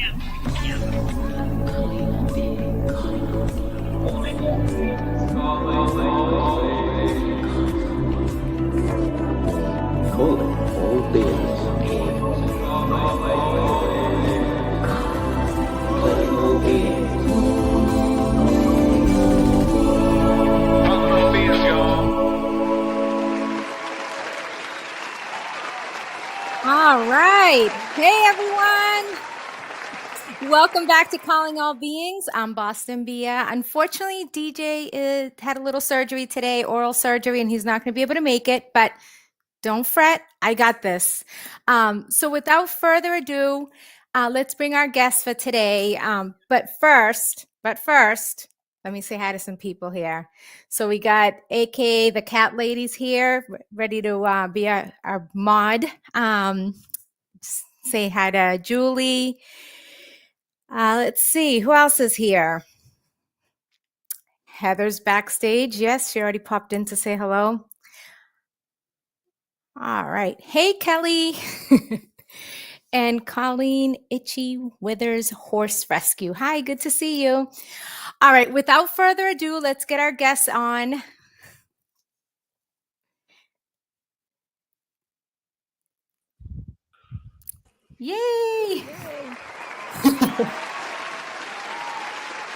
Calling all beings. Calling all beings. All right. Hey, everyone. Welcome back to Calling All Beings. I'm Boston Bea. Unfortunately, DJ had a little surgery today, oral surgery, and he's not going to be able to make it, but don't fret. I got this. So without further ado, let's bring our guests for today. But first, let me say hi to some people here. So we got AKA the Cat Ladies here, ready to be our mod. Say hi to Julie. Let's see, who else is here? Heather's backstage. Yes, she already popped in to say hello. All right. Hey, Kelly. And Colleen Itchy Withers Horse Rescue. Hi, good to see you. All right, without further ado, let's get our guests on. Yay!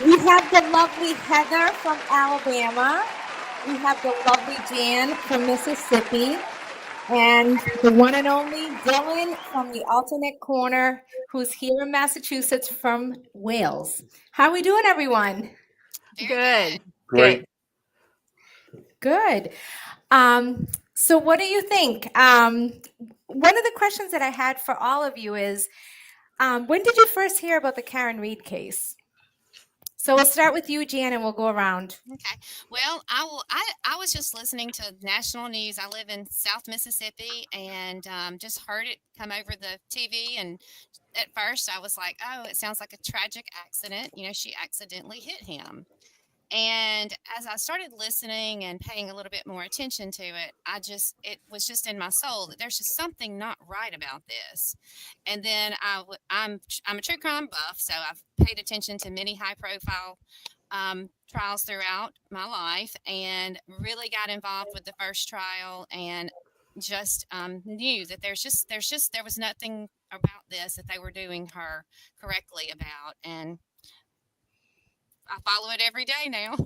We have the lovely Heather from Alabama. We have the lovely Jan from Mississippi. And the one and only Dylan from the alternate corner, who's here in Massachusetts from Wales. How are we doing, everyone? Good. Great. Good. So what do you think? One of the questions that I had for all of you is, when did you first hear about the Karen Reed case? So we'll start with you, Jan, and we'll go around. Okay. Well, I was just listening to national news. I live in South Mississippi, and just heard it come over the TV. And at first, I was like, "Oh, it sounds like a tragic accident. You know, she accidentally hit him." And as I started listening and paying a little bit more attention to it, it was just in my soul that there's just something not right about this. And then I'm a true crime buff, so I've paid attention to many high profile trials throughout my life, and really got involved with the first trial, and just knew that there was nothing about this that they were doing her correctly about, and I follow it every day now.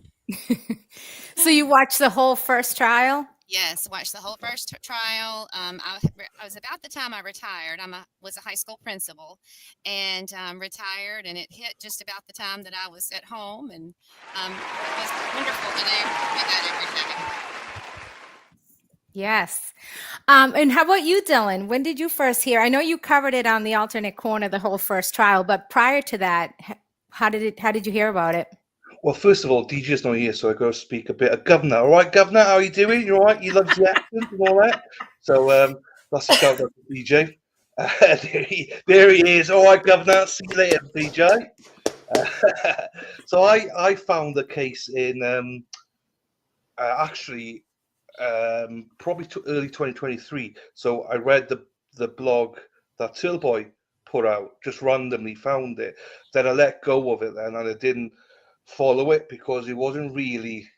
So you watched the whole first trial? Yes, watched the whole first trial. I was about the time I retired. Was a high school principal, and retired, and it hit just about the time that I was at home, and it was wonderful to do that every day. Yes. And how about you, Dylan? When did you first hear? I know you covered it on the alternate corner, the whole first trial, but prior to that, how did you hear about it? Well, first of all, DJ's not here, so I got to speak a bit of Governor. All right, Governor, how are you doing? You all right? You love the accent and all that? So that's a shout out to DJ. There he is. All right, Governor. See you later, DJ. So I found the case in actually probably early 2023. So I read the blog that Turlboy put out, just randomly found it. Then I let go of it then, and I didn't follow it because it wasn't really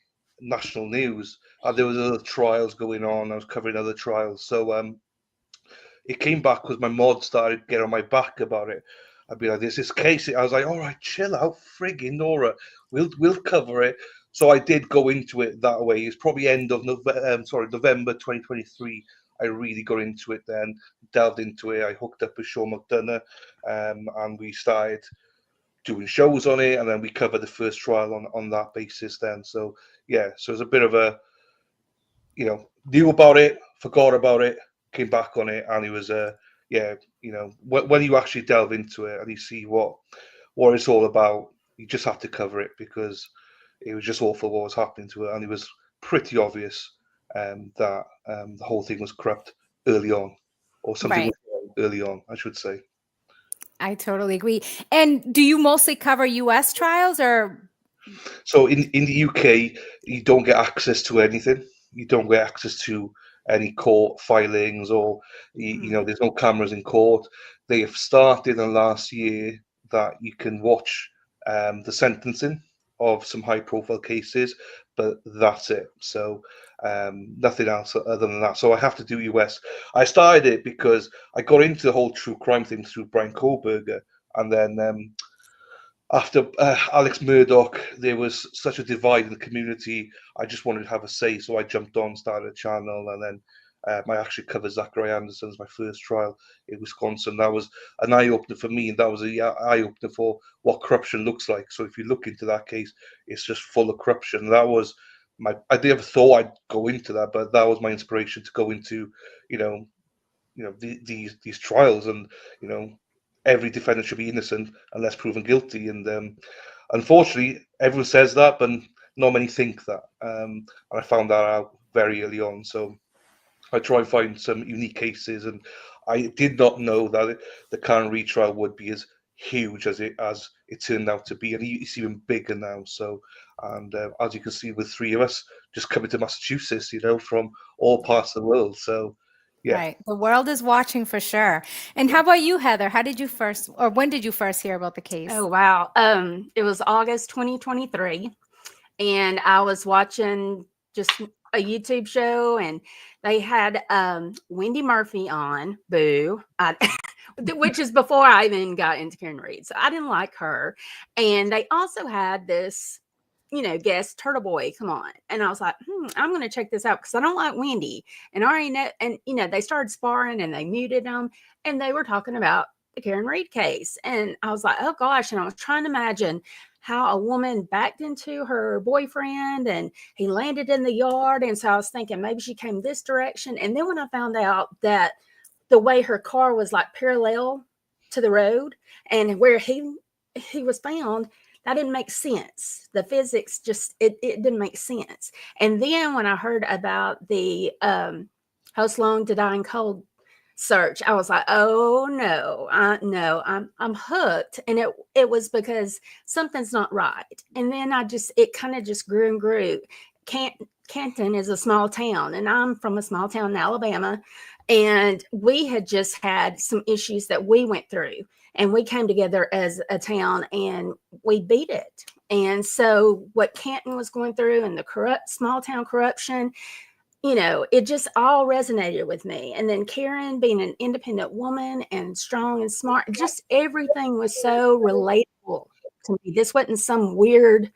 national news. There was other trials going on. I was covering other trials. So it came back because my mod started getting on my back about it. I'd be like, "There's this case." I was like, "All right, chill out, frigging Nora. We'll cover it." So I did go into it that way. It's probably end of November 2023. I really got into it then, delved into it. I hooked up with Sean McDonough, and we started doing shows on it, and then we covered the first trial on that basis then. So yeah, so it's a bit of a, knew about it, forgot about it, came back on it, and it was when you actually delve into it and you see what it's all about, you just have to cover it because it was just awful what was happening to her, and it was pretty obvious that the whole thing was corrupt early on, or something Right. was wrong early on, I should say. I totally agree. And do you mostly cover U.S. trials or? So in the UK, you don't get access to anything. You don't get access to any court filings, or there's no cameras in court. They have started in last year that you can watch the sentencing of some high-profile cases, but that's it. So nothing else other than that. So I have to do US. I started it because I got into the whole true crime thing through Brian Kohlberger, and then after Alex Murdoch, there was such a divide in the community. I just wanted to have a say, so I jumped on, started a channel, and then I actually covered Zachary Anderson's my first trial in Wisconsin. That was an eye opener for me, and that was an eye opener for what corruption looks like. So if you look into that case, it's just full of corruption. That was I never thought I'd go into that, but that was my inspiration to go into, these trials, and every defendant should be innocent unless proven guilty. And unfortunately, everyone says that, but not many think that. And I found that out very early on. So I try and find some unique cases, and I did not know that the current retrial would be as huge as it turned out to be, and it's even bigger now. So, and as you can see, with three of us just coming to Massachusetts, from all parts of the world. So, yeah. Right. The world is watching for sure. And how about you, Heather? How did you first, or when did you first hear about the case? Oh, wow. It was August 2023, and I was watching just a YouTube show, and they had Wendy Murphy on, boo, which is before I even got into Karen Reed. So I didn't like her. And they also had this, guest Turtle Boy come on. And I was like, I'm going to check this out because I don't like Wendy. And I already know, and, they started sparring and they muted them, and they were talking about the Karen Reed case. And I was like, oh gosh. And I was trying to imagine how a woman backed into her boyfriend and he landed in the yard. And so I was thinking maybe she came this direction. And then when I found out that the way her car was like parallel to the road and where he was found, that didn't make sense. The physics just, it didn't make sense. And then when I heard about the how long to die in cold search, I was like, oh no, I'm hooked. And it was because something's not right. And then it kind of just grew and grew. Canton is a small town, and I'm from a small town in Alabama. And we had just had some issues that we went through, and we came together as a town and we beat it. And so what Canton was going through and the small town corruption, it just all resonated with me. And then Karen being an independent woman and strong and smart, just everything was so relatable to me. This wasn't some weirdo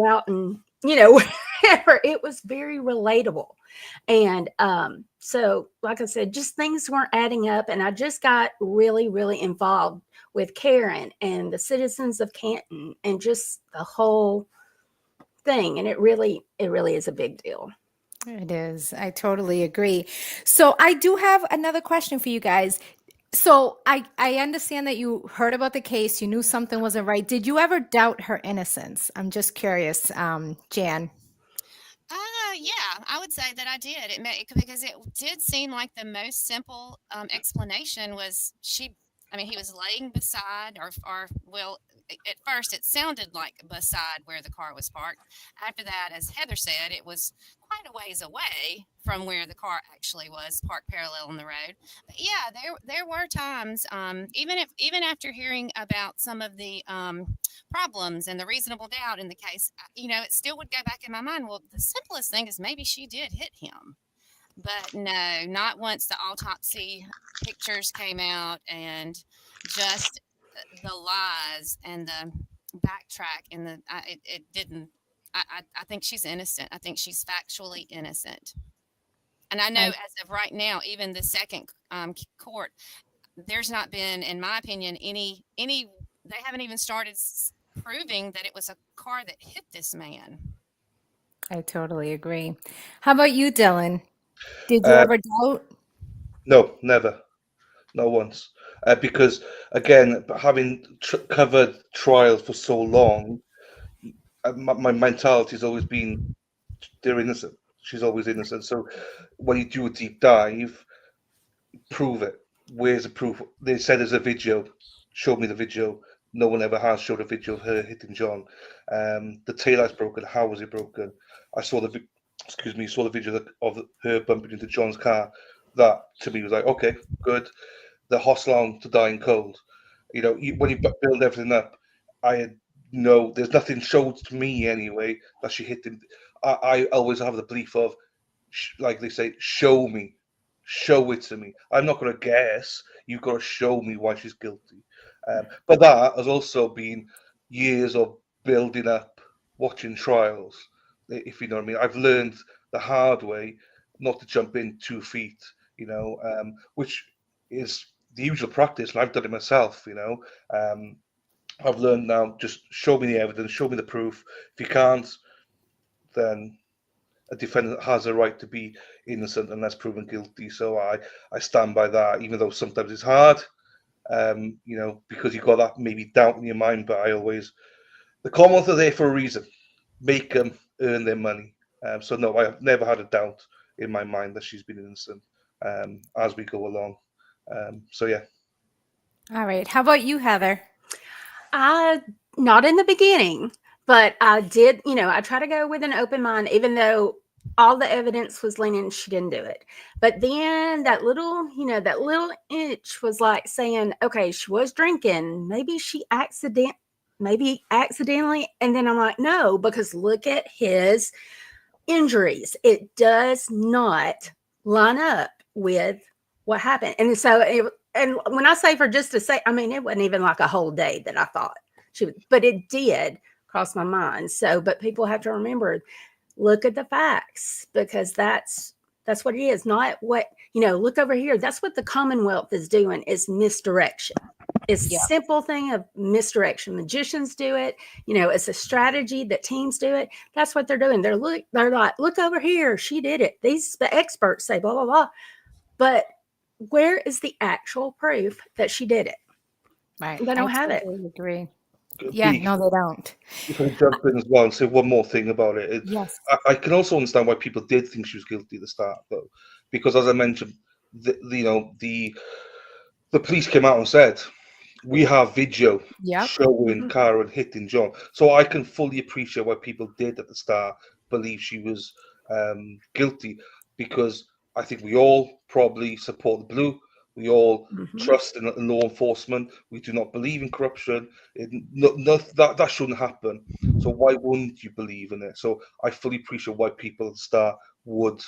out in, wherever. It was very relatable. And so, like I said, just things weren't adding up. And I just got really, really involved with Karen and the citizens of Canton and just the whole thing. And it really is a big deal. It is. I totally agree. So I do have another question for you guys. So I understand that you heard about the case. You knew something wasn't right. Did you ever doubt her innocence? I'm just curious, Jan. Yeah, I would say that I did. Because it did seem like the most simple explanation was he was laying beside, or well, at first it sounded like beside where the car was parked. After that, as Heather said, it was quite a ways away from where the car actually was parked parallel on the road. But yeah, there were times, even after hearing about some of the problems and the reasonable doubt in the case, it still would go back in my mind. Well, the simplest thing is maybe she did hit him. But no, not once the autopsy pictures came out and just the lies and the backtrack and it didn't. I think she's innocent. I think she's factually innocent. And I know as of right now, even the second court, there's not been, in my opinion, any. They haven't even started proving that it was a car that hit this man. I totally agree. How about you, Dylan? Did you ever doubt? No, never. Not once. Because, again, having covered trials for so long, my mentality has always been they're innocent. She's always innocent. So when you do a deep dive, prove it. Where's the proof? They said there's a video. Show me the video. No one ever has showed a video of her hitting John. The taillight's broken. How was it broken? I saw the video of her bumping into John's car. That to me was like, okay, good. The hostile to dying cold. When you build everything up, I had no, there's nothing showed to me anyway that she hit him. I always have the belief of, like they say, show it to me. I'm not going to guess. You've got to show me why she's guilty. But that has also been years of building up, watching trials, if you know what I mean. I've learned the hard way not to jump in 2 feet, which is the usual practice, and I've done it myself. I've learned now, just show me the evidence, show me the proof. If you can't, then a defendant has a right to be innocent unless proven guilty. So I stand by that, even though sometimes it's hard, because you've got that maybe doubt in your mind. But the Commonwealth are there for a reason. Make them earn their money. So no, I have never had a doubt in my mind that she's been innocent as we go along. So yeah. All right. How about you, Heather? Not in the beginning, but I did, I try to go with an open mind, even though all the evidence was leaning she didn't do it. But then that little itch was like saying, okay, she was drinking. Maybe accidentally. And then I'm like, no, because look at his injuries. It does not line up with what happened. And so and when I say for just to say, I mean, it wasn't even like a whole day that I thought she would, but it did cross my mind. So, but people have to remember, look at the facts, because that's what it is. Not what, look over here. That's what the Commonwealth is doing, is misdirection. It's a simple thing of misdirection. Magicians do it. It's a strategy that teams do it. That's what they're doing. They're like, look over here. She did it. These experts say blah, blah, blah. But where is the actual proof that she did it? Right. They don't have it. Agree. Yeah, no, they don't. If I jump in as well and say one more thing about it, Yes. I can also understand why people did think she was guilty at the start, though, because as I mentioned, the police came out and said, we have video showing Karen hitting John. So I can fully appreciate why people did at the start believe she was guilty, because I think we all probably support the blue. We all trust in law enforcement. We do not believe in corruption. That shouldn't happen. So why wouldn't you believe in it? So I fully appreciate why people at the start would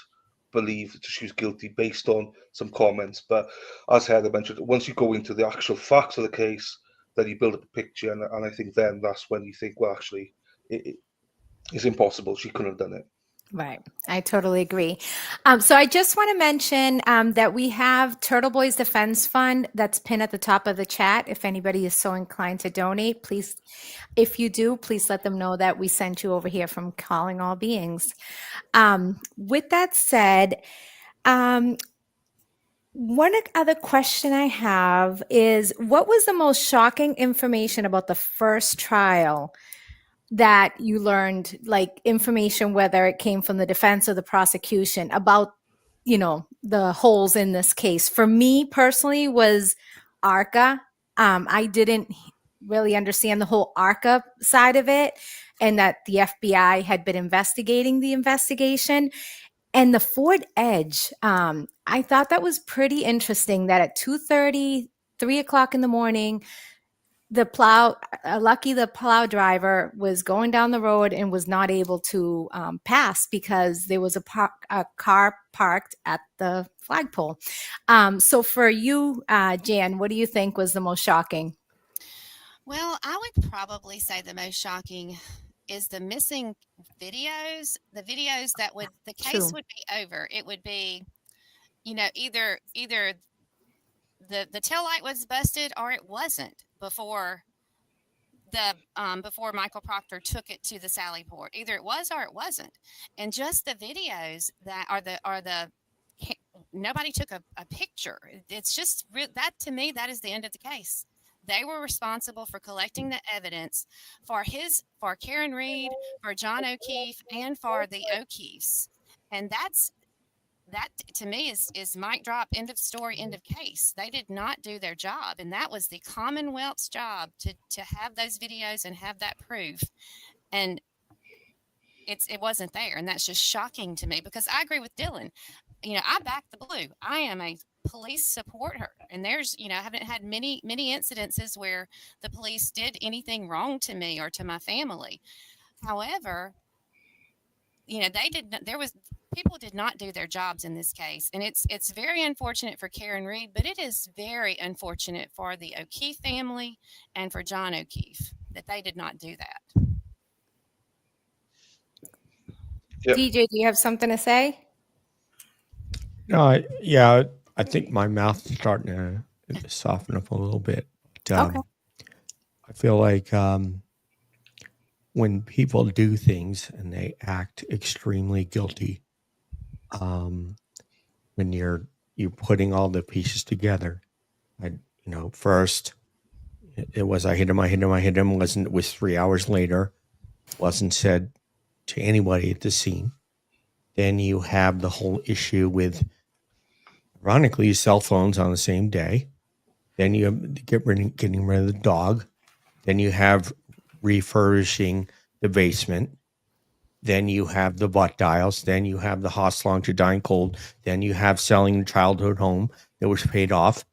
believe that she was guilty based on some comments. But as Heather mentioned, once you go into the actual facts of the case, then you build up a picture, and I think then that's when you think, well, actually, it's impossible. She couldn't have done it. Right. I totally agree. So I just want to mention that we have Turtle Boys Defense Fund that's pinned at the top of the chat. If anybody is so inclined to donate, please, if you do, please let them know that we sent you over here from Calling All Beings. With that said, one other question I have is, what was the most shocking information about the first trial that you learned, like information, whether it came from the defense or the prosecution, about, the holes in this case? For me personally was ARCA. I didn't really understand the whole ARCA side of it, and that the FBI had been investigating the investigation. And the Ford Edge, I thought that was pretty interesting, that at 2:30, 3 o'clock in the morning, the plow driver was going down the road and was not able to pass because there was a car parked at the flagpole. So for you, Jan, what do you think was the most shocking? Well, I would probably say the most shocking is the missing videos, the videos that the case would be over. It would be, either the tail light was busted or it wasn't before before Michael Proctor took it to the Sally Port. Either it was or it wasn't. And just the videos that nobody took a picture. It's just that, to me, that is the end of the case. They were responsible for collecting the evidence for Karen Reed, for John O'Keefe, and for the O'Keefes. And that to me is mic drop, end of story, end of case. They did not do their job, and that was the Commonwealth's job to have those videos and have that proof. And it wasn't there, and that's just shocking to me, because I agree with Dylan. I back the blue. I am a police support her. And there's, I haven't had many incidences where the police did anything wrong to me or to my family. However, they did not, there was people did not do their jobs in this case, and it's very unfortunate for Karen Reed, but it is very unfortunate for the O'Keefe family and for John O'Keefe that they did not do that. Yep. DJ, do you have something to say? No, yeah, I think my mouth is starting to soften up a little bit. Okay. I feel like when people do things and they act extremely guilty, when you're putting all the pieces together, first it was I hit him, it was 3 hours later, wasn't said to anybody at the scene. Then you have the whole issue with, ironically, cell phones on the same day. Then you have getting rid of the dog. Then you have refurbishing the basement. Then you have the butt dials. Then you have the hostage to dying cold. Then you have selling the childhood home that was paid off.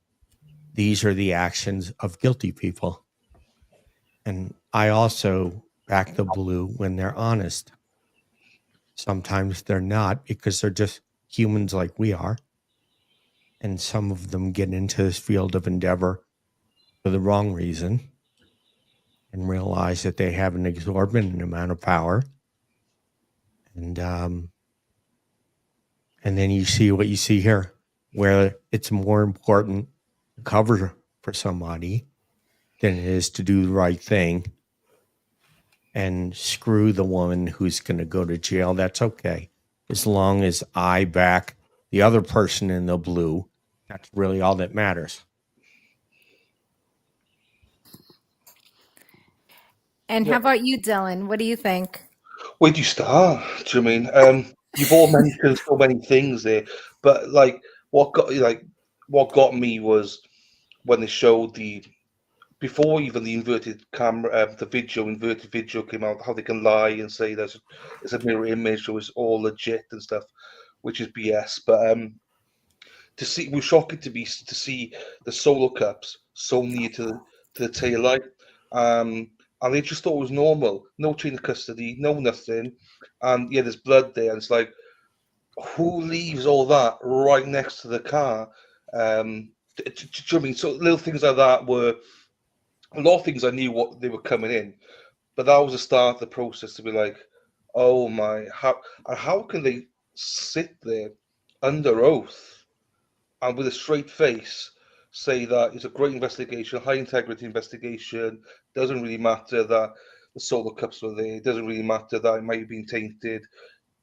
These are the actions of guilty people. And I also back the blue when they're honest. Sometimes they're not because they're just humans like we are. And some of them get into this field of endeavor for the wrong reason and realize that they have an exorbitant amount of power. And then you see what you see here, where it's more important to cover for somebody than it is to do the right thing and screw the woman who's going to go to jail. That's okay. As long as I back the other person in the blue, that's really all that matters. And how about you, Dylan? What do you think? Where do you start? Do you mean? You've all mentioned so many things there, but what got me was when they showed before even the inverted camera, inverted video came out, how they can lie and say it's a mirror image, so it's all legit and stuff, which is BS. But it was shocking to see the solo cups so near to the tail light. And they just thought it was normal. No chain of custody, no nothing. And yeah, there's blood there. And it's like, who leaves all that right next to the car? Do you know what I mean? So little things like that were, a lot of things I knew what they were coming in. But that was the start of the process to be like, oh my, how can they sit there under oath and with a straight face say that it's a great investigation, high integrity investigation, doesn't really matter that the solo cups were there, it doesn't really matter that it might have been tainted.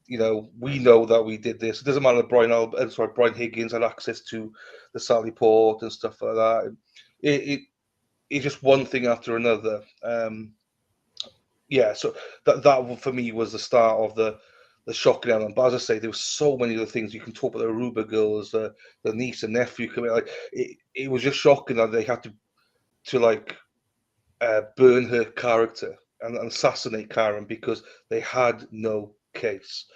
We know that we did this. It doesn't matter that Brian Higgins had access to the Sally Port and stuff like that. It's just one thing after another. So that for me was the start of the shocking element. But as I say, there were so many other things. You can talk about the Aruba girls, the niece and nephew coming. It was just shocking that they had to burn her character and assassinate Karen because they had no case.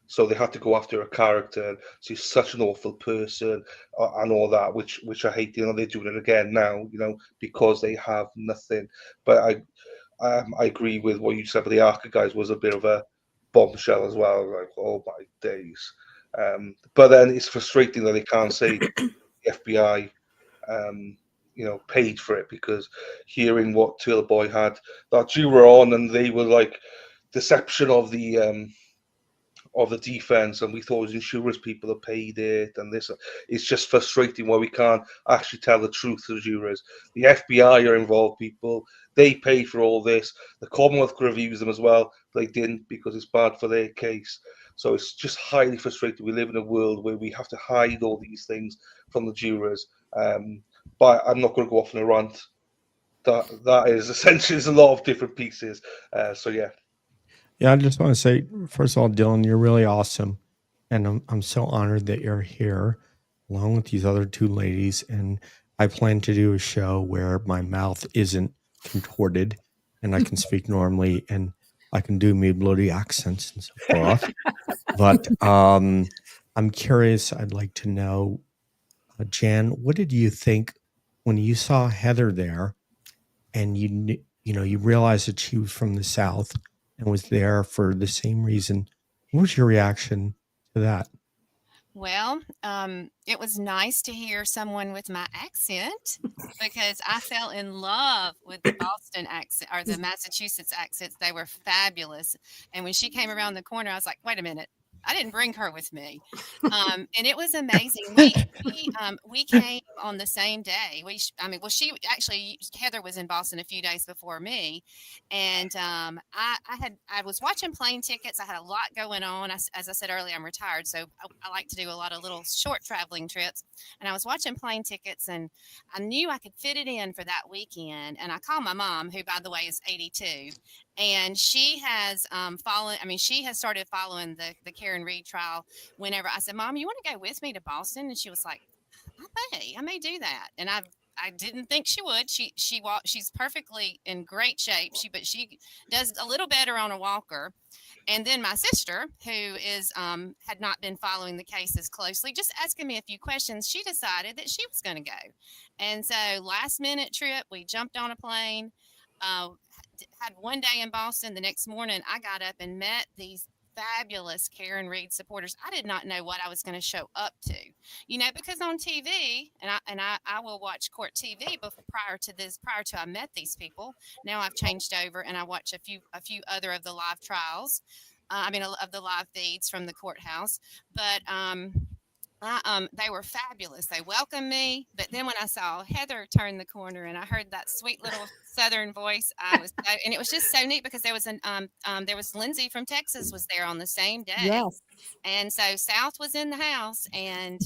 So they had to go after her character. She's such an awful person and all that, which I hate. They're doing it again now, because they have nothing. But I agree with what you said. But the Arca guys was a bit of a bombshell as well. Like, oh my days. But then it's frustrating that they can't say the FBI, paid for it, because hearing what Boy had, that you were on, and they were like deception of the defense, and we thought it was insurance people that paid it, and this, it's just frustrating why we can't actually tell the truth to the jurors. The FBI are involved people, they pay for all this. The Commonwealth could have used them as well, but they didn't because it's bad for their case. So it's just highly frustrating. We live in a world where we have to hide all these things from the jurors. But I'm not going to go off on a rant. That is essentially, there's a lot of different pieces. So yeah. Yeah, I just want to say, first of all, Dylan, you're really awesome. And I'm so honored that you're here along with these other two ladies. And I plan to do a show where my mouth isn't contorted and I can speak normally and I can do me bloody accents and so forth. But I'm curious, I'd like to know Jan, what did you think when you saw Heather there and you realized that she was from the South and was there for the same reason? What was your reaction to that? Well, it was nice to hear someone with my accent because I fell in love with the Boston accent or the Massachusetts accents. They were fabulous. And when she came around the corner, I was like, wait a minute. I didn't bring her with me. And it was amazing. We came on the same day. She actually, Heather was in Boston a few days before me. And I was watching plane tickets. I had a lot going on. As I said earlier, I'm retired, so I like to do a lot of little short traveling trips. And I was watching plane tickets, and I knew I could fit it in for that weekend. And I called my mom, who, by the way, is 82, and she has followed. I mean, she has started following the Karen Reed trial. Whenever I said, "Mom, you want to go with me to Boston?" and she was like, I may do that. And I didn't think she would. She's perfectly in great shape. She does a little better on a walker. And then my sister, who is had not been following the cases closely, just asking me a few questions, she decided that she was going to go. And so last minute trip, we jumped on a plane. Had one day in Boston. The next morning, I got up and met these fabulous Karen Reed supporters. I did not know what I was going to show up to, because on TV, and I will watch court TV prior to I met these people. Now I've changed over and I watch a few other of the live trials. Of the live feeds from the courthouse, but they were fabulous. They welcomed me, but then when I saw Heather turn the corner and I heard that sweet little Southern voice, and it was just so neat because there was Lindsay from Texas was there on the same day. Yes. And so South was in the house, and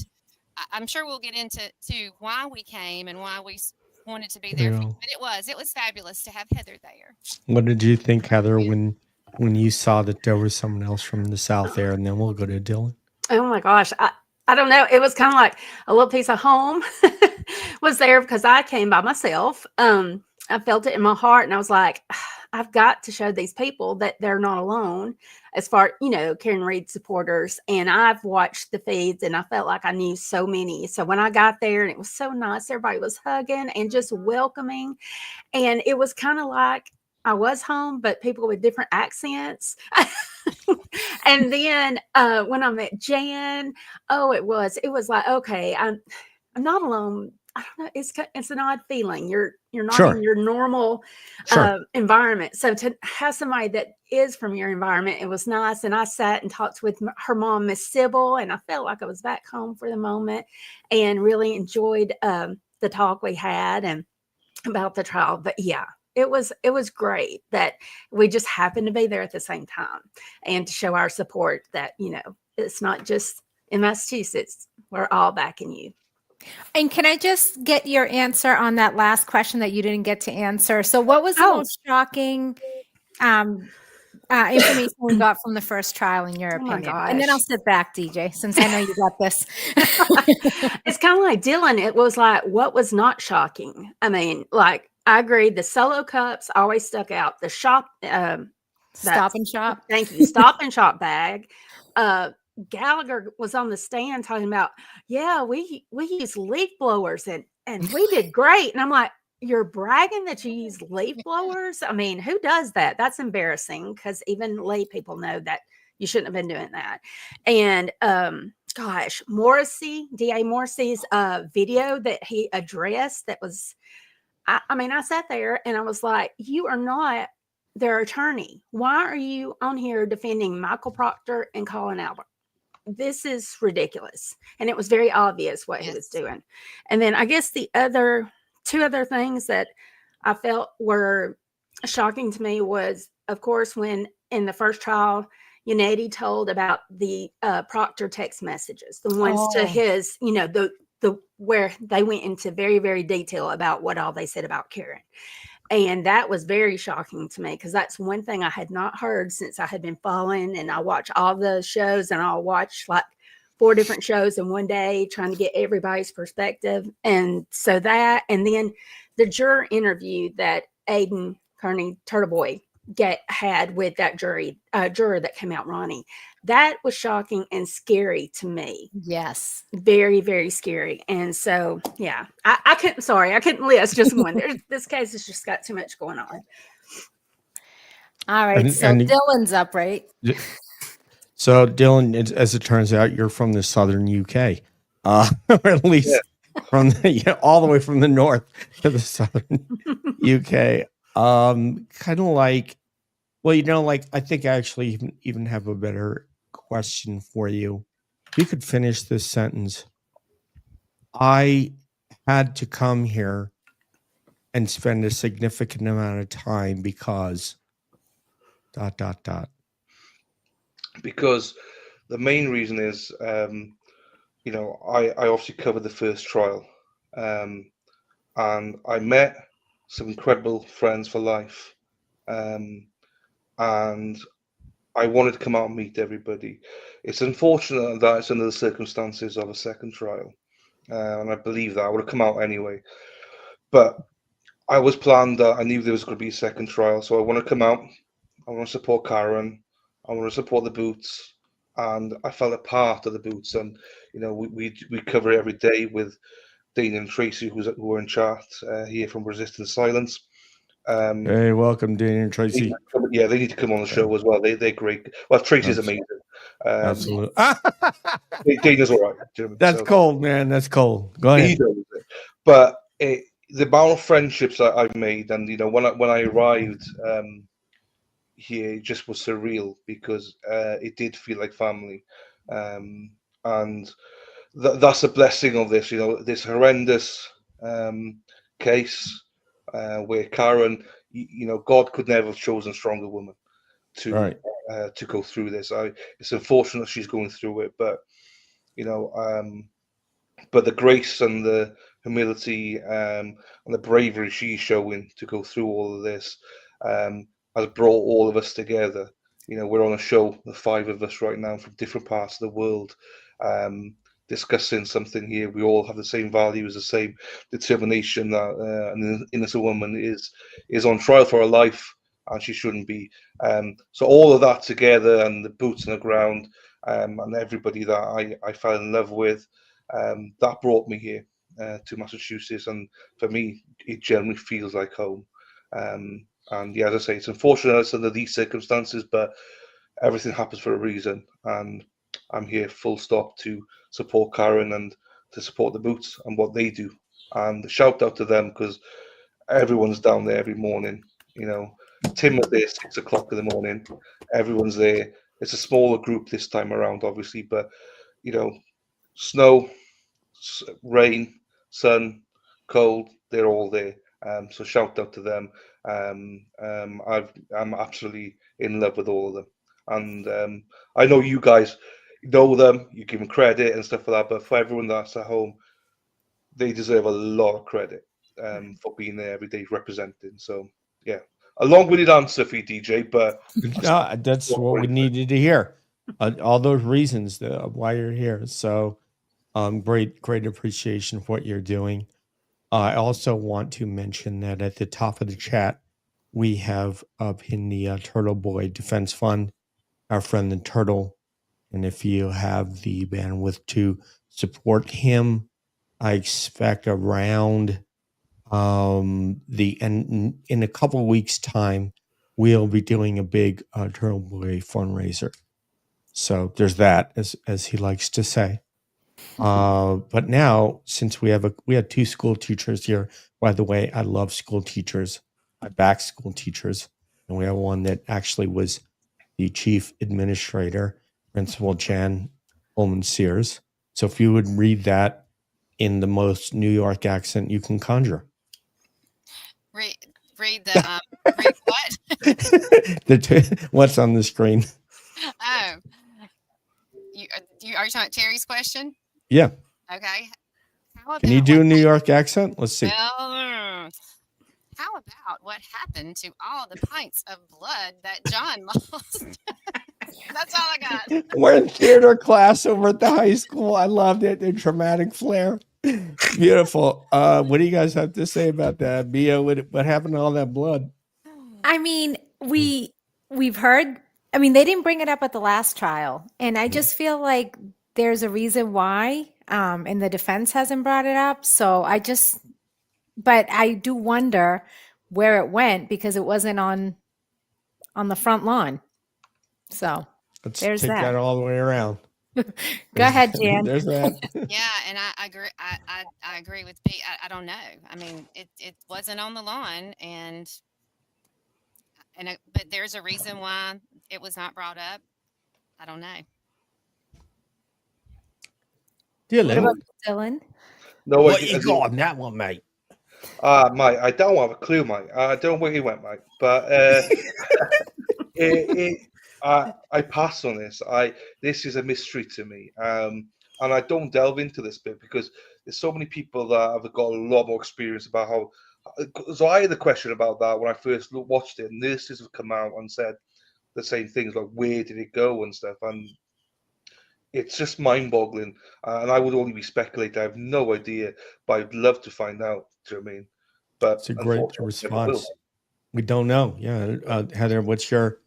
I'm sure we'll get into why we came and why we wanted to be there. But it was fabulous to have Heather there. What did you think, Heather, when you saw that there was someone else from the South there? And then we'll go to Dylan. Oh my gosh. I don't know. It was kind of like a little piece of home was there because I came by myself. I felt it in my heart and I was like, I've got to show these people that they're not alone as far, Karen Reed supporters. And I've watched the feeds and I felt like I knew so many. So when I got there and it was so nice, everybody was hugging and just welcoming. And it was kind of like I was home, but people with different accents. And then when I met Jan, it was like, okay, I'm not alone. I don't know. It's an odd feeling. You're not in your normal environment. So to have somebody that is from your environment, it was nice. And I sat and talked with her mom, Miss Sybil, and I felt like I was back home for the moment and really enjoyed the talk we had and about the trial. But yeah. It was great that we just happened to be there at the same time and to show our support that, it's not just in Massachusetts. We're all backing you. And can I just get your answer on that last question that you didn't get to answer? So what was the most shocking information we got from the first trial in your opinion? And then I'll sit back, DJ, since I know you got this. It's kind of like Dylan. It was like, what was not shocking? I mean, like, I agree. The solo cups always stuck out. The shop, Stop and Shop. Thank you. Stop and Shop bag. Gallagher was on the stand talking about, we use leaf blowers and we did great. And I'm like, you're bragging that you use leaf blowers? I mean, who does that? That's embarrassing because even lay people know that you shouldn't have been doing that. And DA Morrissey's video that he addressed that was, I sat there and I was like, you are not their attorney. Why are you on here defending Michael Proctor and Colin Albert? This is ridiculous. And it was very obvious what he was doing. And then I guess the two other things that I felt were shocking to me was, of course, when in the first trial, Yanedi told about the Proctor text messages, the ones to his, the where they went into very, very detail about what all they said about Karen. And that was very shocking to me because that's one thing I had not heard since I had been following. And I watch all the shows and I'll watch like 4 different shows in one day, trying to get everybody's perspective. And so that, and then the juror interview that Aiden Kearney Turtleboy had with that juror that came out, Ronnie, that was shocking and scary to me. Yes. Very, very scary. And so, yeah, I couldn't list just one. This case has just got too much going on. All right. And- So and- Dylan's up, right? So, Dylan, as it turns out, you're from the southern UK, or at least from all the way from the north to the southern UK. Kind of like, well, I think I actually even have a better question for you. If you could finish this sentence. I had to come here and spend a significant amount of time because ... Because the main reason is, I obviously covered the first trial, and I met some incredible friends for life, and I wanted to come out and meet everybody. It's unfortunate that it's under the circumstances of a second trial, and I believe that I would have come out anyway. But I was planned that I knew there was going to be a second trial, so I want to come out. I want to support Karen. I want to support the Boots, and I felt a part of the Boots. And we cover it every day with Dean and Tracy, who are in chat here from Resistance Silence. Hey, welcome, Dean and Tracy. They need to come on the show as well. They're great. Well, Tracy's amazing. Absolutely. Dean is all right. That's cold, man. That's cold. Go ahead. But the amount of friendships I've made, and when I arrived here, it just was surreal because it did feel like family, and that's a blessing of this. This horrendous case where Karen, God could never have chosen a stronger woman to go through this. It's unfortunate she's going through it, but but the grace and the humility and the bravery she's showing to go through all of this has brought all of us together. We're on a show, the 5 of us right now from different parts of the world, discussing something here. We all have the same values, the same determination that an innocent woman is on trial for her life, and she shouldn't be. So all of that together, and the boots on the ground, and everybody that I fell in love with, that brought me here to Massachusetts, and for me, it generally feels like home. And yeah, as I say, it's unfortunate it's under these circumstances, but everything happens for a reason, and I'm here full stop to support Karen and to support the Boots and what they do. And shout out to them because everyone's down there every morning. Tim was there 6 o'clock in the morning. Everyone's there. It's a smaller group this time around, obviously, but snow, rain, sun, cold, they're all there. So shout out to them. I'm absolutely in love with all of them, and I know you guys know them. You give them credit and stuff like that, but for everyone that's at home, they deserve a lot of credit for being there every day representing. So yeah, a long-winded answer for you, DJ, but no, that's what we needed to hear. All those reasons why you're here. So great appreciation for what you're doing. I also want to mention that at the top of the chat, we have up in the Turtle Boy Defense Fund, our friend the Turtle. And if you have the bandwidth to support him, I expect around in a couple of weeks' time, we'll be doing a big Turtle Boy fundraiser. So there's that, as he likes to say. But now, since we had 2 school teachers here, by the way, I love school teachers. I back school teachers. And we have one that actually was the chief administrator, Principal Jan Holman Sears. So if you would read that in the most New York accent you can conjure. Read what? What's on the screen? Oh, are you talking about Terry's question? Yeah. Okay. Can you do a New York accent? Let's see. Well, how about what happened to all the pints of blood that John lost? That's all I got. We're in theater class over at the high school. I loved it. The dramatic flair. Beautiful. What do you guys have to say about that? Bea, what happened to all that blood? I mean, we've heard I mean, they didn't bring it up at the last trial, and I just feel like there's a reason why, and the defense hasn't brought it up. So but I do wonder where it went because it wasn't on the front lawn. So Let's there's take that that. all the way around. Go ahead, Jan. There's that. Yeah, and I agree. I agree with B. I don't know. I mean, it wasn't on the lawn, but there's a reason why it was not brought up. I don't know. What about Dylan, you, Dylan? No what idea. you got on that one, mate? Mate, I don't have a clue, mate. I don't know where he went, mate. But I pass on this. This is a mystery to me, and I don't delve into this bit because there's so many people that have got a lot more experience about how. So I had a question about that when I first watched it, and nurses have come out and said the same things like where did it go and stuff, and it's just mind-boggling. And I would only be speculating. I have no idea, but I'd love to find out. Do you know what I mean? But It's a great unfortunately, I never will. response. We don't know. Yeah, Heather, what's your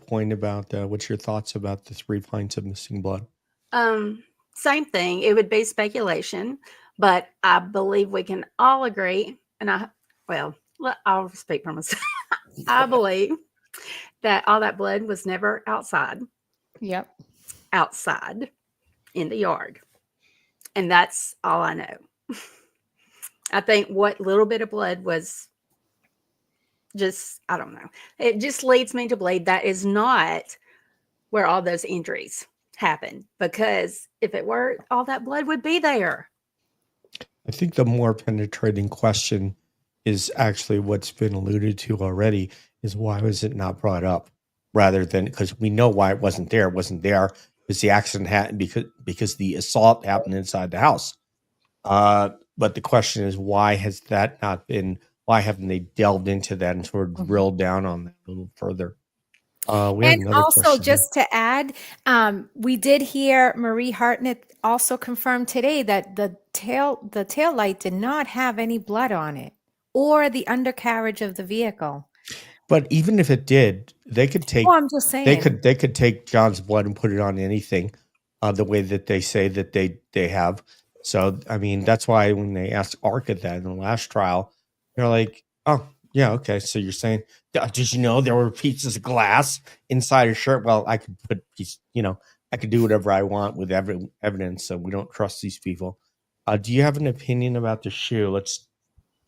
point about? What's your thoughts about the 3 pints of missing blood? Same thing. It would be speculation, but I believe we can all agree, and I'll speak for myself. I believe that all that blood was never outside in the yard. And that's all I know. I think what little bit of blood was just, I don't know. It just leads me to believe that is not where all those injuries happened, because if it were, all that blood would be there. I think the more penetrating question is actually what's been alluded to already is why was it not brought up rather than, because we know why it wasn't there. It wasn't there because the accident happened because the assault happened inside the house. But the question is, why has that not been, why haven't they delved into that and sort of drilled down on that a little further? We have And another also, question here. just to add, we did hear Marie Hartnett also confirm today that the tail light did not have any blood on it or the undercarriage of the vehicle. But even if it did, they could take. Oh, I'm just saying. They could take John's blood and put it on anything, the way that they say that they have. So I mean, that's why when they asked Arca that in the last trial, they're like, "Oh, yeah, okay." So you're saying, did you know there were pieces of glass inside a shirt? Well, I could put I could do whatever I want with evidence. So we don't trust these people. Do you have an opinion about the shoe? Let's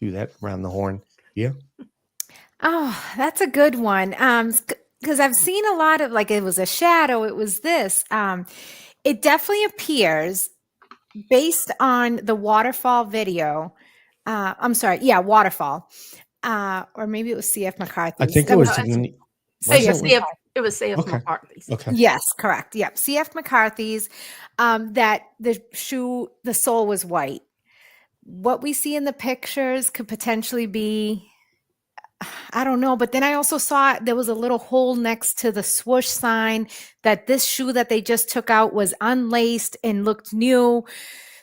do that around the horn. Yeah. Oh, that's a good one. Because I've seen a lot of, like, it was a shadow, it was this. It definitely appears, based on the waterfall video. I'm sorry, yeah, waterfall. Or maybe it was CF McCarthy. I think it was. It was CF Okay. McCarthy's. Okay. Yes, correct. Yep, CF McCarthy's. That the sole was white. What we see in the pictures could potentially be, I don't know, but then I also saw there was a little hole next to the swoosh sign that this shoe that they just took out was unlaced and looked new.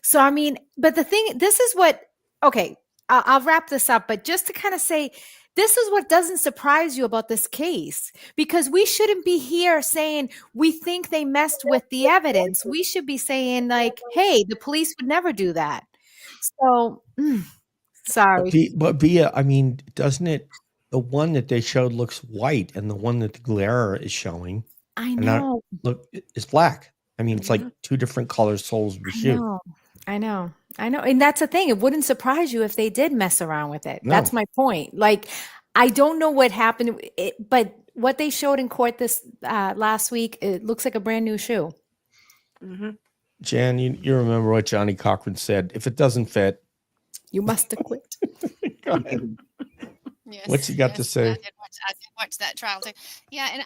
So, I mean, but this is what, okay, I'll wrap this up, but just to kind of say, this is what doesn't surprise you about this case, because we shouldn't be here saying we think they messed with the evidence. We should be saying, like, hey, the police would never do that. So, sorry. But Bea, I mean, doesn't it? The one that they showed looks white, and the one that the glare is showing, I know. is black. I mean, it's like 2 different color soles of the shoe. I know. And that's the thing. It wouldn't surprise you if they did mess around with it. No. That's my point. Like, I don't know what happened, but what they showed in court this last week, it looks like a brand new shoe. Mm-hmm. Jan, you remember what Johnny Cochran said? If it doesn't fit, you must have quit. Go ahead. Yes, What's he got to say? I did watch that trial too. Yeah, and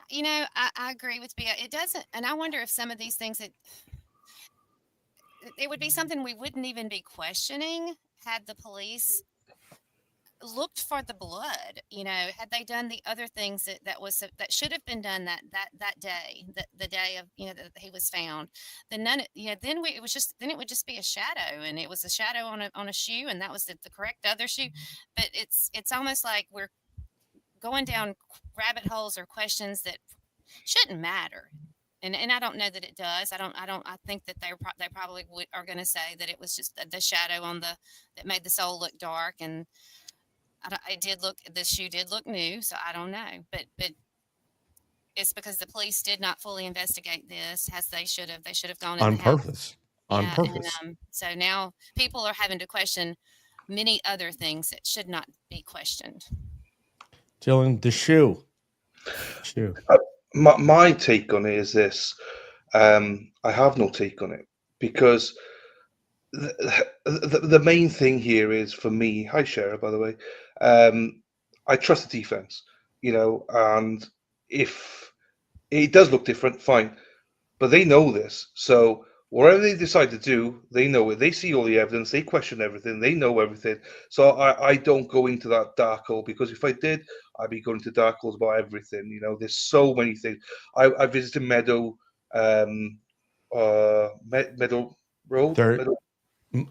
I agree with Bea. It doesn't, and I wonder if some of these things it would be something we wouldn't even be questioning had the police looked for the blood. Had they done the other things that should have been done that day, the day of that he was found. Then it would just be a shadow, and it was a shadow on a shoe, and that was the correct other shoe. But it's almost like we're going down rabbit holes or questions that shouldn't matter. And I don't know that it does. I think that they probably are going to say that it was just the shadow on that made the soul look dark. And the shoe did look new. So I don't know, but it's because the police did not fully investigate this as they should have. They should have gone in On the house. purpose. On Yeah. purpose. And so now people are having to question many other things that should not be questioned. Dylan, the shoe. My take on it is this. I have no take on it because the main thing here is for me. Hi, Shara, by the way. I trust the defense, and if it does look different, fine, but they know this. So whatever they decide to do, they know it. They see all the evidence. They question everything. They know everything. So I don't go into that dark hole, because if I did, I'd be going to dark holes about everything. There's so many things. I visited Meadow Road.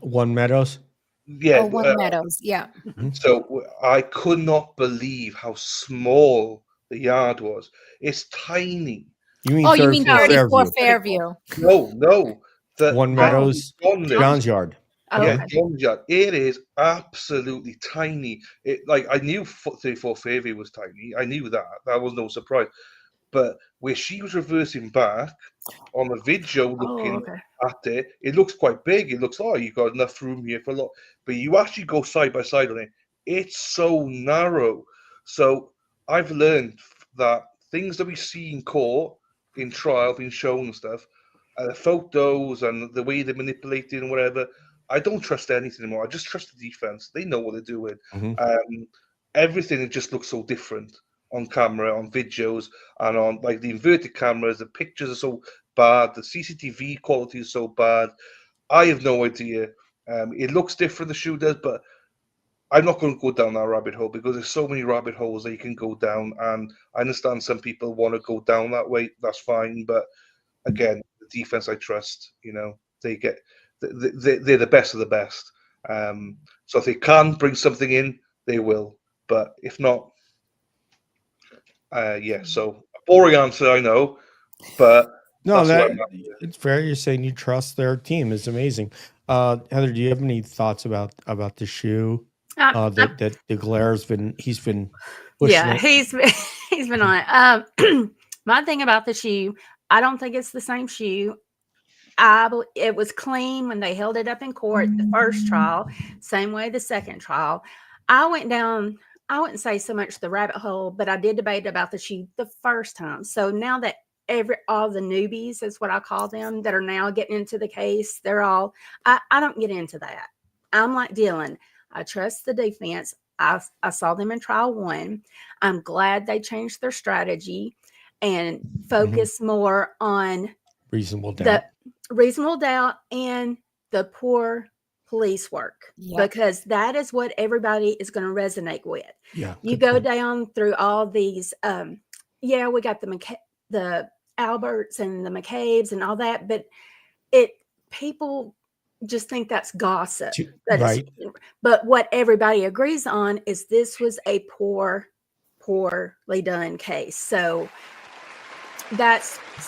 One Meadows. Yeah. One Meadows. Yeah. So I could not believe how small the yard was. It's tiny. You mean you mean 34 Fairview? Fairview? No. One Meadows, John's yard. Yeah, John's yard. It is absolutely tiny. I knew 34 Fairview was tiny. I knew that. That was no surprise. But where she was reversing back on the video, looking at it, it looks quite big. It looks like you've got enough room here for a lot. But you actually go side by side on it, it's so narrow. So I've learned that things that we see in court, in trial, being shown and stuff, the photos and the way they're manipulated and whatever, I don't trust anything anymore. I just trust the defense. They know what they're doing. Everything just looks so different on camera, on videos, and on the inverted cameras. The pictures are so bad. The CCTV quality is so bad. I have no idea. It looks different, the shoe does, but I'm not going to go down that rabbit hole, because there's so many rabbit holes that you can go down. And I understand some people want to go down that way. That's fine. But again, the defense I trust. They're the best of the best. So if they can bring something in, they will. But if not, so a boring answer, I know, but no, it's fair. You're saying you trust their team. It's amazing. Heather, do you have any thoughts about the shoe that DeGlaire's he's been pushing? Yeah, he's been on it. My thing about the shoe, I don't think it's the same shoe. It was clean when they held it up in court the first trial, same way the second trial. I went down, I wouldn't say so much the rabbit hole, but I did debate about the shoe the first time. So now that all the newbies is what I call them that are now getting into the case, they're all, I don't get into that. I'm like Dylan. I trust the defense. I saw them in trial 1. I'm glad they changed their strategy and focus more on reasonable doubt. The reasonable doubt and the poor police work, because that is what everybody is going to resonate with. Yeah, you go down through all these. We got the Alberts and the McCabe's and all that, but people just think that's gossip. Right. But what everybody agrees on is this was a poorly done case. So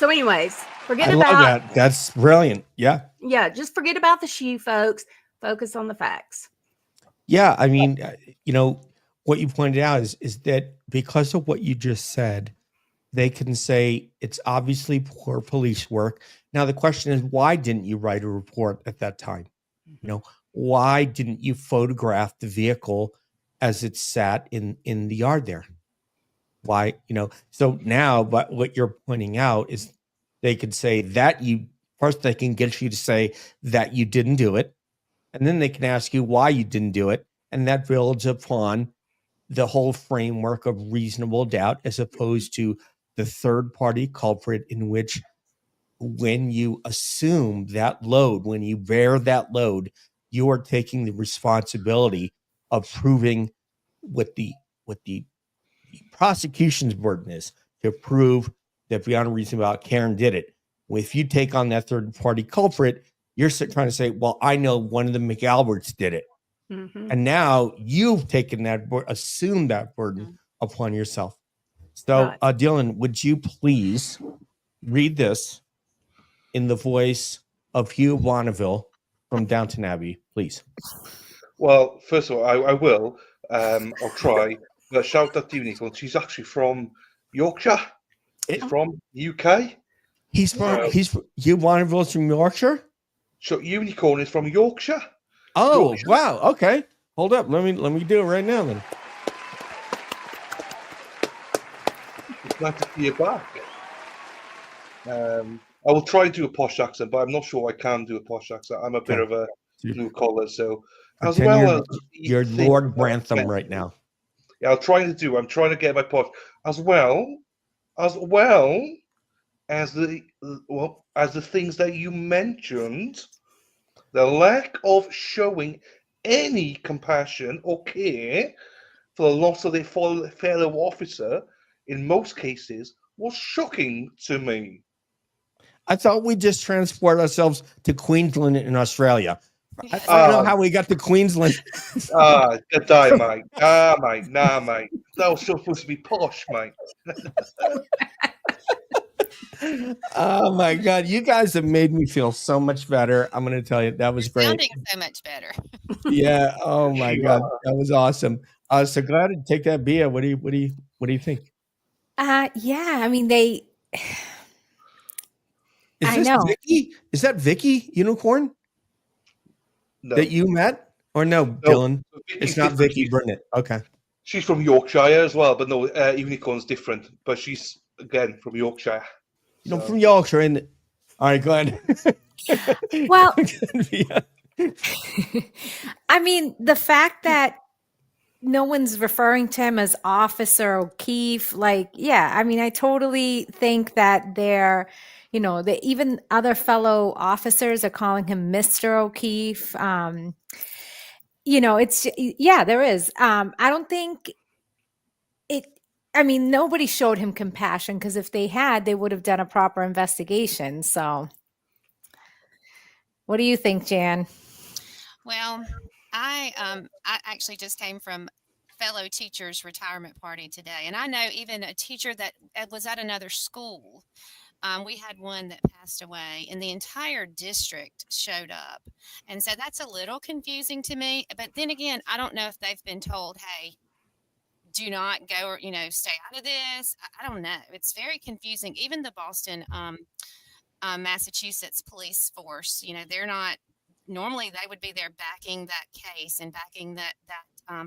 anyways, forget about that. That's brilliant. Yeah. Yeah. Just forget about the shoe, folks. Focus on the facts. Yeah. I mean, what you pointed out is that because of what you just said, they can say it's obviously poor police work. Now, the question is, why didn't you write a report at that time? Why didn't you photograph the vehicle as it sat in the yard there? Why, so now, but what you're pointing out is they could say that first they can get you to say that you didn't do it. And then they can ask you why you didn't do it. And that builds upon the whole framework of reasonable doubt, as opposed to the third party culprit, in which when you assume that load, when you bear that load, you are taking the responsibility of proving what the prosecution's burden is, to prove that beyond a reasonable doubt Karen did it. If you take on that third party culprit, you're trying to say, well, I know one of the McAlberts did it. And now you've taken that, assumed that burden upon yourself. So, Right. Dylan, would you please read this in the voice of Hugh Bonneville from Downton Abbey, please? Well, first of all, I will. I'll try. But shout out to Unicorn. She's actually from Yorkshire. She's from UK. He's Hugh Bonneville's from Yorkshire. So Unicorn is from Yorkshire. Oh, Yorkshire. wow. Okay. Hold up. Let me do it right now then. It's nice to see you back. I will try and do a posh accent, but I'm not sure I can do a posh accent. I'm a bit of a blue collar, so as Pretend well you're as Lord Grantham right now. Yeah, I'm trying to get my posh as well as the things that you mentioned. The lack of showing any compassion or care for the loss of their fellow officer in most cases was shocking to me. I thought we just transport ourselves to Queensland in Australia. I don't know how we got to Queensland. Good day, mate. Mate. That was supposed to be posh, mate. Oh my God. You guys have made me feel so much better. I'm going to tell you, that was great. Sounding so much better. Yeah. Oh my You God. are. That was awesome. So glad to take that, Bea. What do you think? Yeah, I mean I know. Vicky? Is that Vicky Unicorn No, that you met? Or no, Dylan? It's not Vicky Burnett. Okay. She's from Yorkshire as well, but no, Unicorn's different. But she's again from Yorkshire. You know, from Yorkshire. And all right, go ahead. Well, Yeah. I mean, the fact that no one's referring to him as Officer O'Keefe, like, yeah, I mean, I totally think that they're, that even other fellow officers are calling him Mr. O'Keefe. It's, yeah, there is. I don't think I mean, nobody showed him compassion because if they had, they would have done a proper investigation. So, what do you think, Jan? Well, I actually just came from fellow teachers' retirement party today, and I know even a teacher that was at another school. We had one that passed away, and the entire district showed up, and so that's a little confusing to me. But then again, I don't know if they've been told, "Hey, do not go," or stay out of this. I don't know. It's very confusing. Even the Boston, Massachusetts police force, they're not normally they would be there backing that case and backing that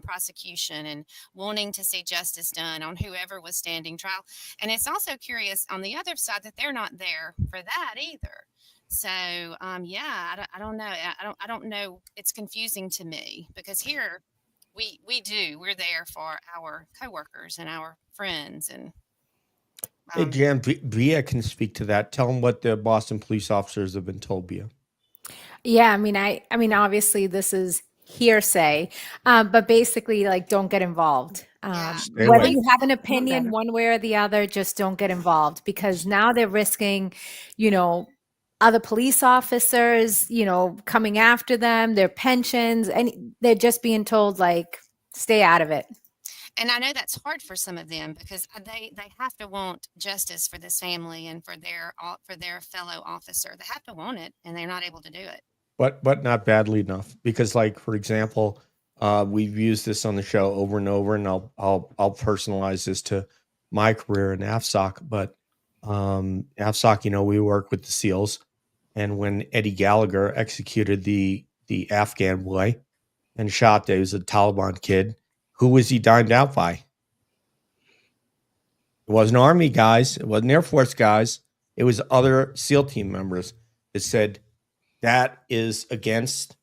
prosecution and wanting to see justice done on whoever was standing trial. And it's also curious on the other side that they're not there for that either. So yeah, I don't know. I don't know. It's confusing to me because here we're there for our coworkers and our friends and. Hey, Jan, Bea can speak to that. Tell them what the Boston police officers have been told, Bea. Yeah, I mean, obviously this is hearsay, but basically, like, don't get involved. Stay Whether away. you have an opinion one way or the other, just don't get involved because now they're risking, other police officers, coming after them, their pensions, and they're just being told, like, stay out of it. And I know that's hard for some of them because they have to want justice for this family and for their fellow officer. They have to want it, and they're not able to do it. But not badly enough because, like, for example, we've used this on the show over and over, and I'll personalize this to my career in AFSOC. But AFSOC, we work with the SEALs, and when Eddie Gallagher executed the Afghan boy and shot, there was a Taliban kid. Who was he dined out by? It wasn't Army guys. It wasn't Air Force guys. It was other SEAL team members that said that is against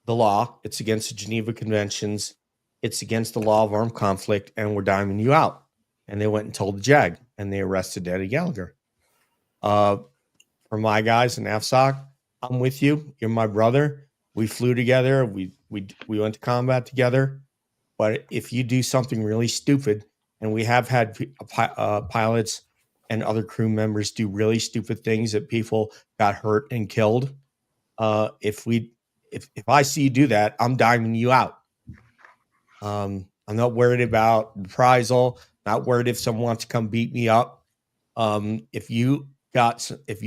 the law. It's against the Geneva Conventions. It's against the law of armed conflict, and we're diming you out. And they went and told the JAG, and they arrested Eddie Gallagher. For my guys in AFSOC, I'm with you. You're my brother. We flew together. We went to combat together. But if you do something really stupid, and we have had pilots and other crew members do really stupid things that people got hurt and killed, if I see you do that, I'm diming you out. I'm not worried about reprisal, Not worried if someone wants to come beat me up. If you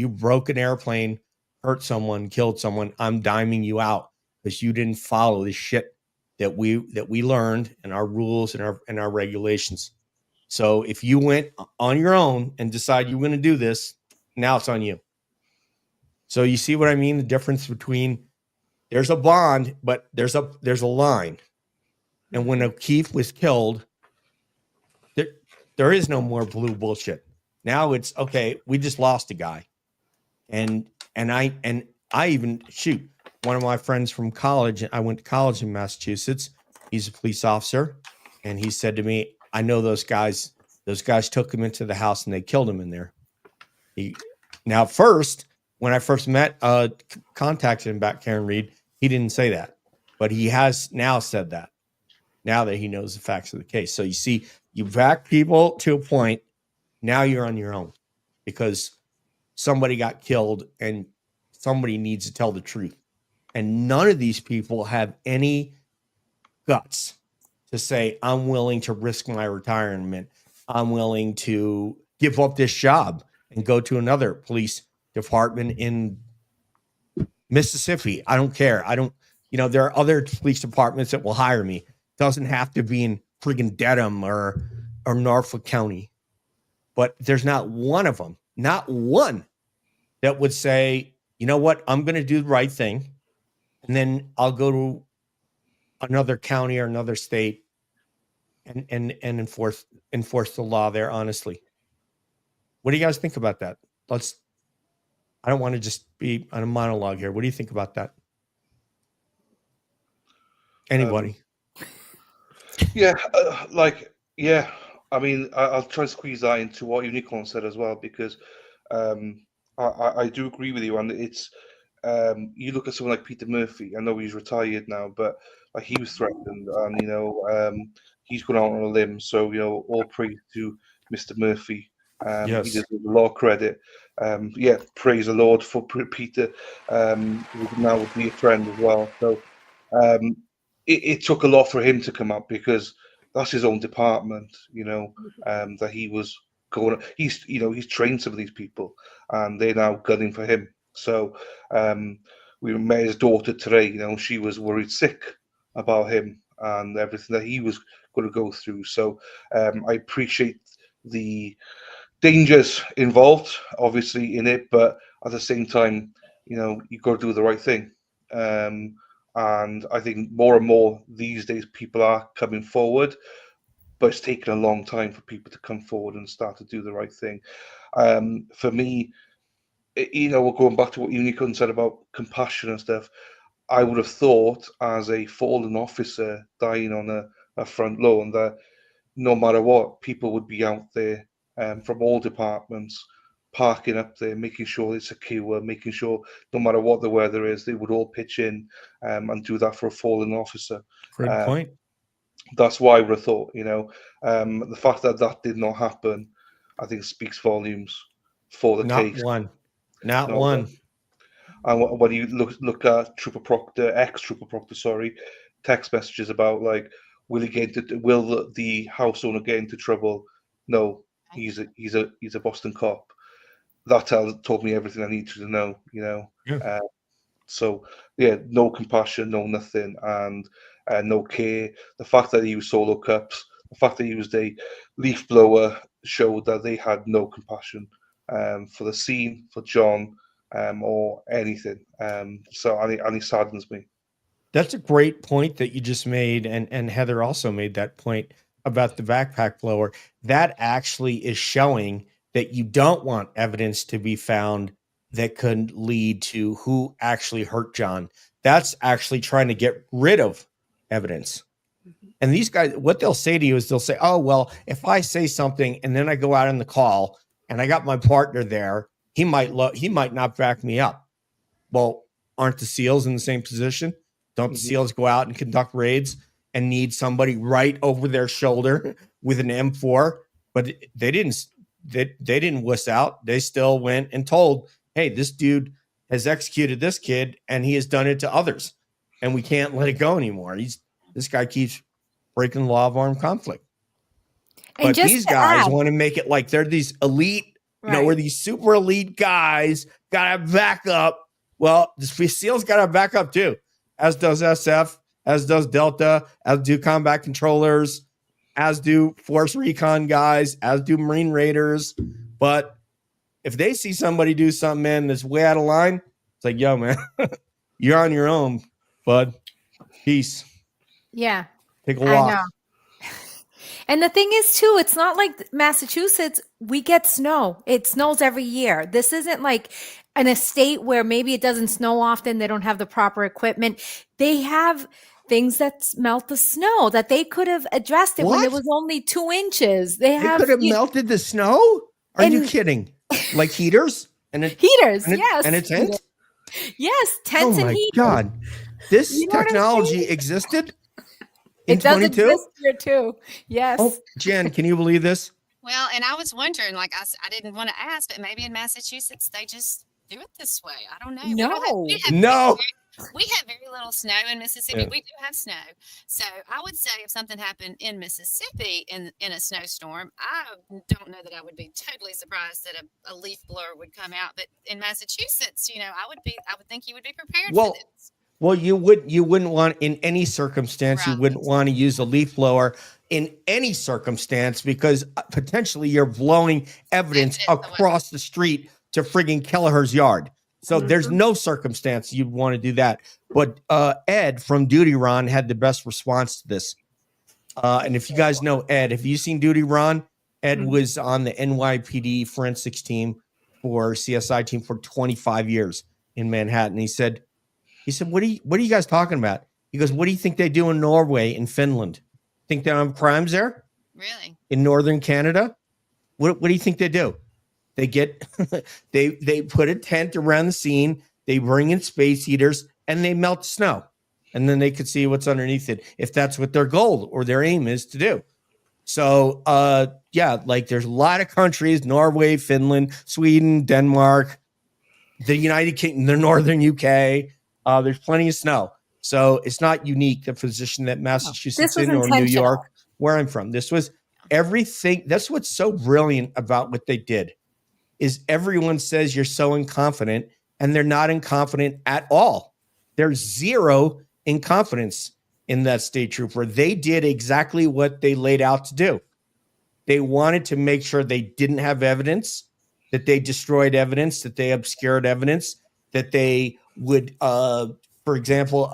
broke an airplane, hurt someone, killed someone, I'm diming you out because you didn't follow the shit that we learned in our rules and our regulations. So if you went on your own and decide you were going to do this, now it's on you. So you see what I mean? The difference between there's a bond, but there's a line. And when O'Keefe was killed, there is no more blue bullshit. Now it's okay. We just lost a guy, and I even one of my friends from college. I went to college in Massachusetts. He's a police officer, and he said to me, "I know those guys. Those guys took him into the house and they killed him in there." Now, when I first contacted him about Karen Reed, he didn't say that, but he has now said that. Now that he knows the facts of the case, so you see, you back people to a point. Now you're on your own because somebody got killed and somebody needs to tell the truth. And none of these people have any guts to say, I'm willing to risk my retirement. I'm willing to give up this job and go to another police department in Mississippi. I don't care. There are other police departments that will hire me. It doesn't have to be in friggin' Dedham or Norfolk County. But there's not one of them, not one, that would say, you know what, I'm going to do the right thing. And then I'll go to another county or another state and enforce the law there, honestly. What do you guys think about that? I don't want to just be on a monologue here. What do you think about that? Anybody? I mean, I'll try to squeeze that into what Unicorn said as well, because I do agree with you. And it's you look at someone like Peter Murphy. I know he's retired now, but like he was threatened, and he's gone out on a limb. So all praise to Mr. Murphy. Yes. He deserves a lot of credit. Praise the Lord for Peter, who now would be a friend as well. So it took a lot for him to come up, because that's his own department, that he was going. He's trained some of these people, and they're now gunning for him. So we met his daughter today. She was worried sick about him and everything that he was going to go through. So I appreciate the dangers involved, obviously, in it, but at the same time, you've got to do the right thing. And I think more and more these days people are coming forward, but it's taken a long time for people to come forward and start to do the right thing. For me, we're going back to what Unicorn said about compassion and stuff. I would have thought, as a fallen officer dying on a front lawn, that no matter what, people would be out there from all departments, parking up there, making sure it's secure, making sure no matter what the weather is, they would all pitch in and do that for a fallen officer. Great point. That's why I would have thought, the fact that did not happen, I think speaks volumes for the case. Not one. And when you look at ex-Trooper Proctor, text messages about like, will the house owner get into trouble? No, he's a Boston cop. That told me everything I needed to know. Yeah. So no compassion, no nothing, and no care. The fact that he used solo cups, the fact that he used a leaf blower, showed that they had no compassion for the scene, for John, or anything. And it saddens me. That's a great point that you just made, and Heather also made that point about the backpack blower. That actually is showing that you don't want evidence to be found that could lead to who actually hurt John. That's actually trying to get rid of evidence. And these guys, what they'll say to you is they'll say, oh, well, if I say something and then I go out on the call and I got my partner there, he might not back me up. Well, aren't the SEALs in the same position? Don't the SEALs go out and conduct raids and need somebody right over their shoulder with an M4? But they didn't wuss out. They still went and told, hey, this dude has executed this kid and he has done it to others, and we can't let it go anymore. This guy keeps breaking the law of armed conflict. And But just these to guys add, want to make it like they're these elite, right. we're these super elite guys, got to back up. Well, the SEALs got to back up too, as does SF, as does Delta, as do combat controllers, as do Force Recon guys, as do Marine Raiders. But if they see somebody do something, man, that's way out of line, it's like, yo, man, you're on your own, bud. Peace. Yeah, Take a I walk. know. And the thing is, too, it's not like Massachusetts, we get snow. It snows every year. This isn't like an estate where maybe it doesn't snow often. They don't have the proper equipment. They have things that melt the snow that they could have addressed it when it What? was only 2 inches. They They have could have melted the snow? Are you And- kidding? Like heaters? heaters. And Yes. a tent? Yes. Oh Tents and my heaters. God. This You know what I'm technology saying? existed in It does 22? exist here, too. Yes. Oh, Jen, can you believe this? Well, and I was wondering, like I didn't want to ask, but maybe in Massachusetts they just do it this way. I don't know. We don't have- No. No. We have very little snow in Mississippi. Yeah. We do have snow. So I would say if something happened in Mississippi in a snowstorm, I don't know that I would be totally surprised that a leaf blower would come out. But in Massachusetts, I would think you would be prepared Well, for this. Well, you wouldn't want, in any circumstance, you Right. wouldn't want to use a leaf blower in any circumstance, because potentially you're blowing evidence It's the way. across the street to frigging Kelleher's yard. So there's Mhm. no circumstance you'd want to do that. But Ed from Duty Ron had the best response to this. And if you guys know Ed, have you seen Duty Ron? Ed Mhm. was on the NYPD forensics team for CSI team for 25 years in Manhattan. He said, what are you guys talking about? He goes, what do you think they do in Norway and Finland? Think they don't have crimes there? Really? In northern Canada? What do you think they do? They get they put a tent around the scene, they bring in space heaters, and they melt snow. And then they could see what's underneath it, if that's what their goal or their aim is to do. So yeah, like there's a lot of countries, Norway, Finland, Sweden, Denmark, the United Kingdom, the northern UK. There's plenty of snow. So it's not unique, the position that Massachusetts was in or New intentional. York, where I'm from. This was everything. That's what's so brilliant about what they did, is everyone says you're so inconfident, and they're not inconfident at all. There's zero inconfidence in that state trooper. They did exactly what they laid out to do. They wanted to make sure they didn't have evidence, that they destroyed evidence, that they obscured evidence, that they would, for example,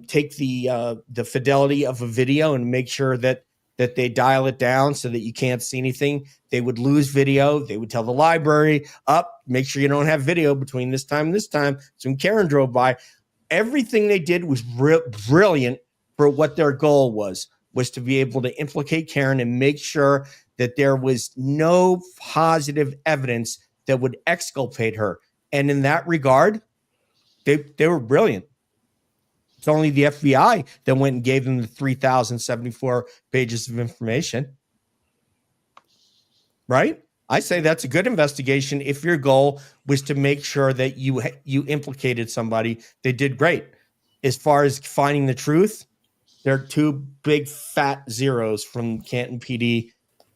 take the fidelity of a video and make sure that they dial it down so that you can't see anything. They would lose video. They would tell the library, make sure you don't have video between this time and this time. So when Karen drove by, everything they did was brilliant for what their goal was to be able to implicate Karen and make sure that there was no positive evidence that would exculpate her. And in that regard, they were brilliant. It's only the FBI that went and gave them the 3,074 pages of information. Right? I say that's a good investigation. If your goal was to make sure that you implicated somebody, they did great. As far as finding the truth, there are two big fat zeros from Canton PD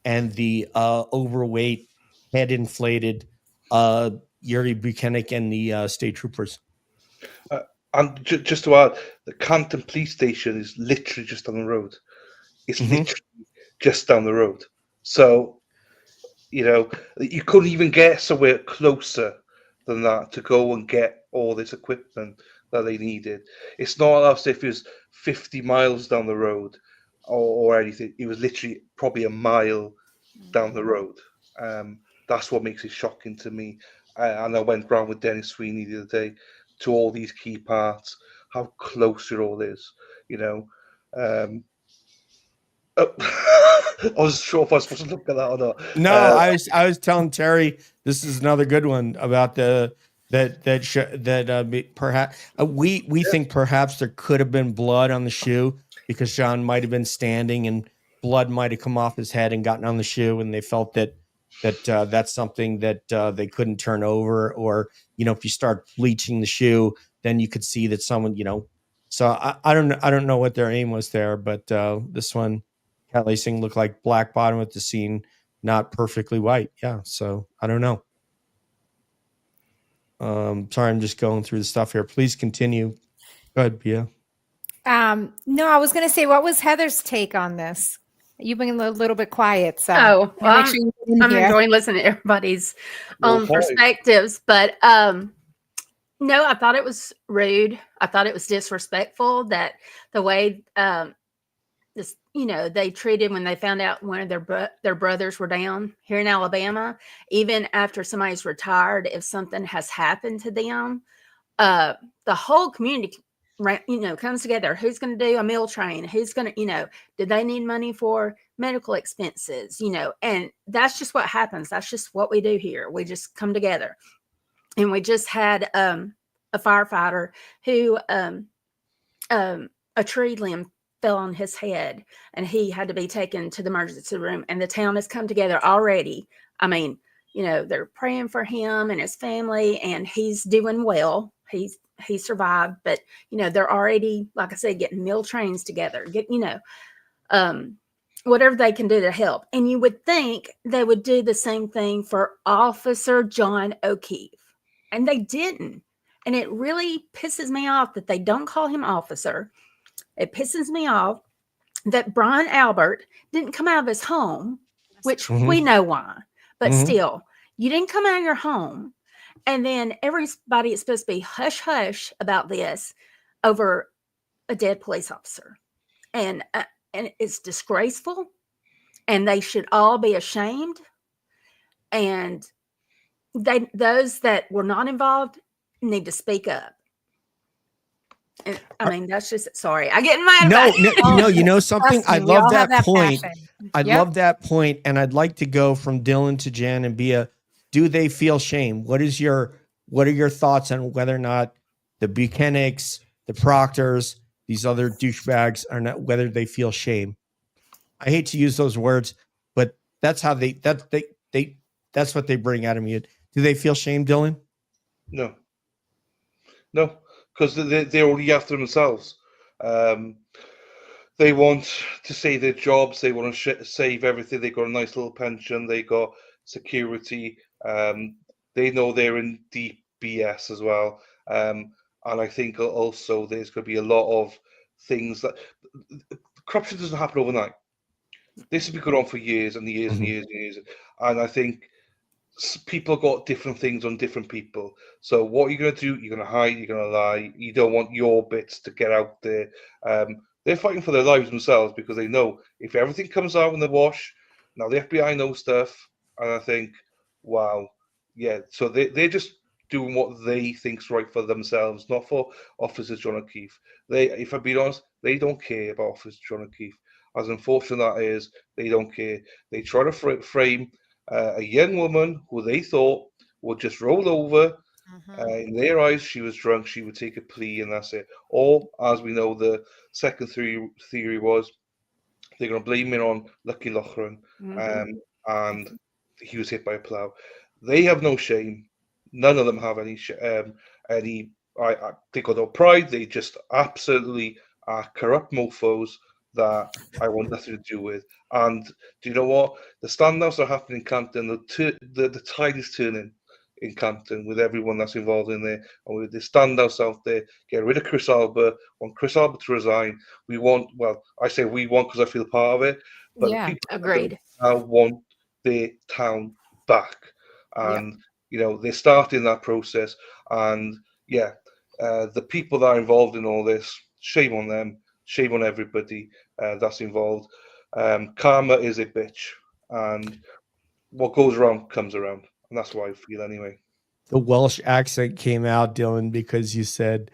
and the overweight, head inflated Yuri Buchanan and the state troopers. And just to add, the Canton police station is literally just down the road. It's literally just down the road. So, you couldn't even get somewhere closer than that to go and get all this equipment that they needed. It's not as if it was 50 miles down the road or anything. It was literally probably a mile down the road. That's what makes it shocking to me. And I went round with Dennis Sweeney the other day to all these key parts, how close it all is, I wasn't sure if I was supposed to look at that or not. No, I was telling Terry, this is another good one about perhaps we think perhaps there could have been blood on the shoe, because John might have been standing and blood might have come off his head and gotten on the shoe, and they felt that that's something that they couldn't turn over, or if you start bleaching the shoe, then you could see that someone, so I don't know what their aim was there, but this one Kelly Singh looked like black bottom with the scene, not perfectly white. Yeah. So I don't know. Sorry, I'm just going through the stuff here. Please continue. Go ahead, Bea. No, I was going to say, what was Heather's take on this? You've been a little bit quiet, so Oh, well, make sure you get in I'm here. enjoying listening to everybody's Well, fine. perspectives, but no, I thought it was rude. I thought it was disrespectful that the way this, they treated when they found out one of their brothers were down here in Alabama. Even after somebody's retired, if something has happened to them, the whole community, comes together. Who's going to do a meal train? Who's going to, did they need money for medical expenses? And that's just what happens. That's just what we do here. We just come together. And we just had a firefighter who a tree limb fell on his head, and he had to be taken to the emergency room. And the town has come together already. I mean, they're praying for him and his family, and he's doing well. He survived, but they're already, like I said, getting meal trains together, whatever they can do to help. And you would think they would do the same thing for Officer John O'Keefe, and they didn't. And it really pisses me off that they don't call him officer. It pisses me off that Brian Albert didn't come out of his home, which we know why, but still, you didn't come out of your home. And then everybody is supposed to be hush hush about this over a dead police officer. And it's disgraceful, and they should all be ashamed. And those that were not involved need to speak up. And, I mean, that's just, sorry, I get mad about it. No, something? I love that point. I love that point, and I'd like to go from Dylan to Jan and Bea. Do they feel shame? What are your thoughts on whether or not the Buchanans, the Proctors, these other douchebags are not, whether they feel shame? I hate to use those words, but that's how that's what they bring out of me. Do they feel shame, Dylan? No, because they're already after themselves. They want to save their jobs. They want to save everything. They got a nice little pension. They got security. They know they're in deep BS as well. And I think also there's going to be a lot of things that corruption doesn't happen overnight. This has been going on for years and years and years and years. And I think people got different things on different people. So what are you going to do? You're going to hide. You're going to lie. You don't want your bits to get out there. They're fighting for their lives themselves because they know if everything comes out in the wash, now the FBI knows stuff. And I think, wow, yeah. So they're just doing what they think's right for themselves, not for Officer John O'Keefe. If I'm being honest, they don't care about Officer John O'Keefe. As unfortunate that is, they don't care. They try to frame a young woman who they thought would just roll over. In their eyes, she was drunk. She would take a plea, and that's it. Or, as we know, the second theory was they're going to blame it on Lucky Lochran, and he was hit by a plough. They have no shame. None of them have any. They got no pride. They just absolutely are corrupt mofo's that I want nothing to do with. And do you know what? The standouts are happening in Campden. The tide is turning in Campden with everyone that's involved in there. And with the standouts out there, get rid of Chris Alba. Want Chris Alba to resign. We want, well, I say we want because I feel part of it. But the people agreed. now want their town back. And, they're starting that process. And, the people that are involved in all this, shame on them. Shame on everybody that's involved. Karma is a bitch, and what goes around comes around, and that's what I feel anyway. The Welsh accent came out, Dylan, because you said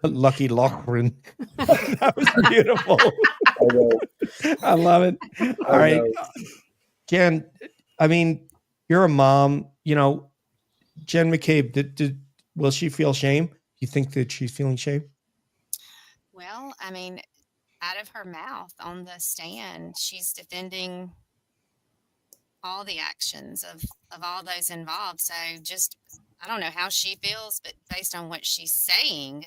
Lucky Lochran. That was beautiful. I know. I love it. All right, Jen. I mean, you're a mom. Jen McCabe. Will she feel shame? You think that she's feeling shame? Well, I mean, out of her mouth on the stand, she's defending all the actions of all those involved. So just, I don't know how she feels, but based on what she's saying,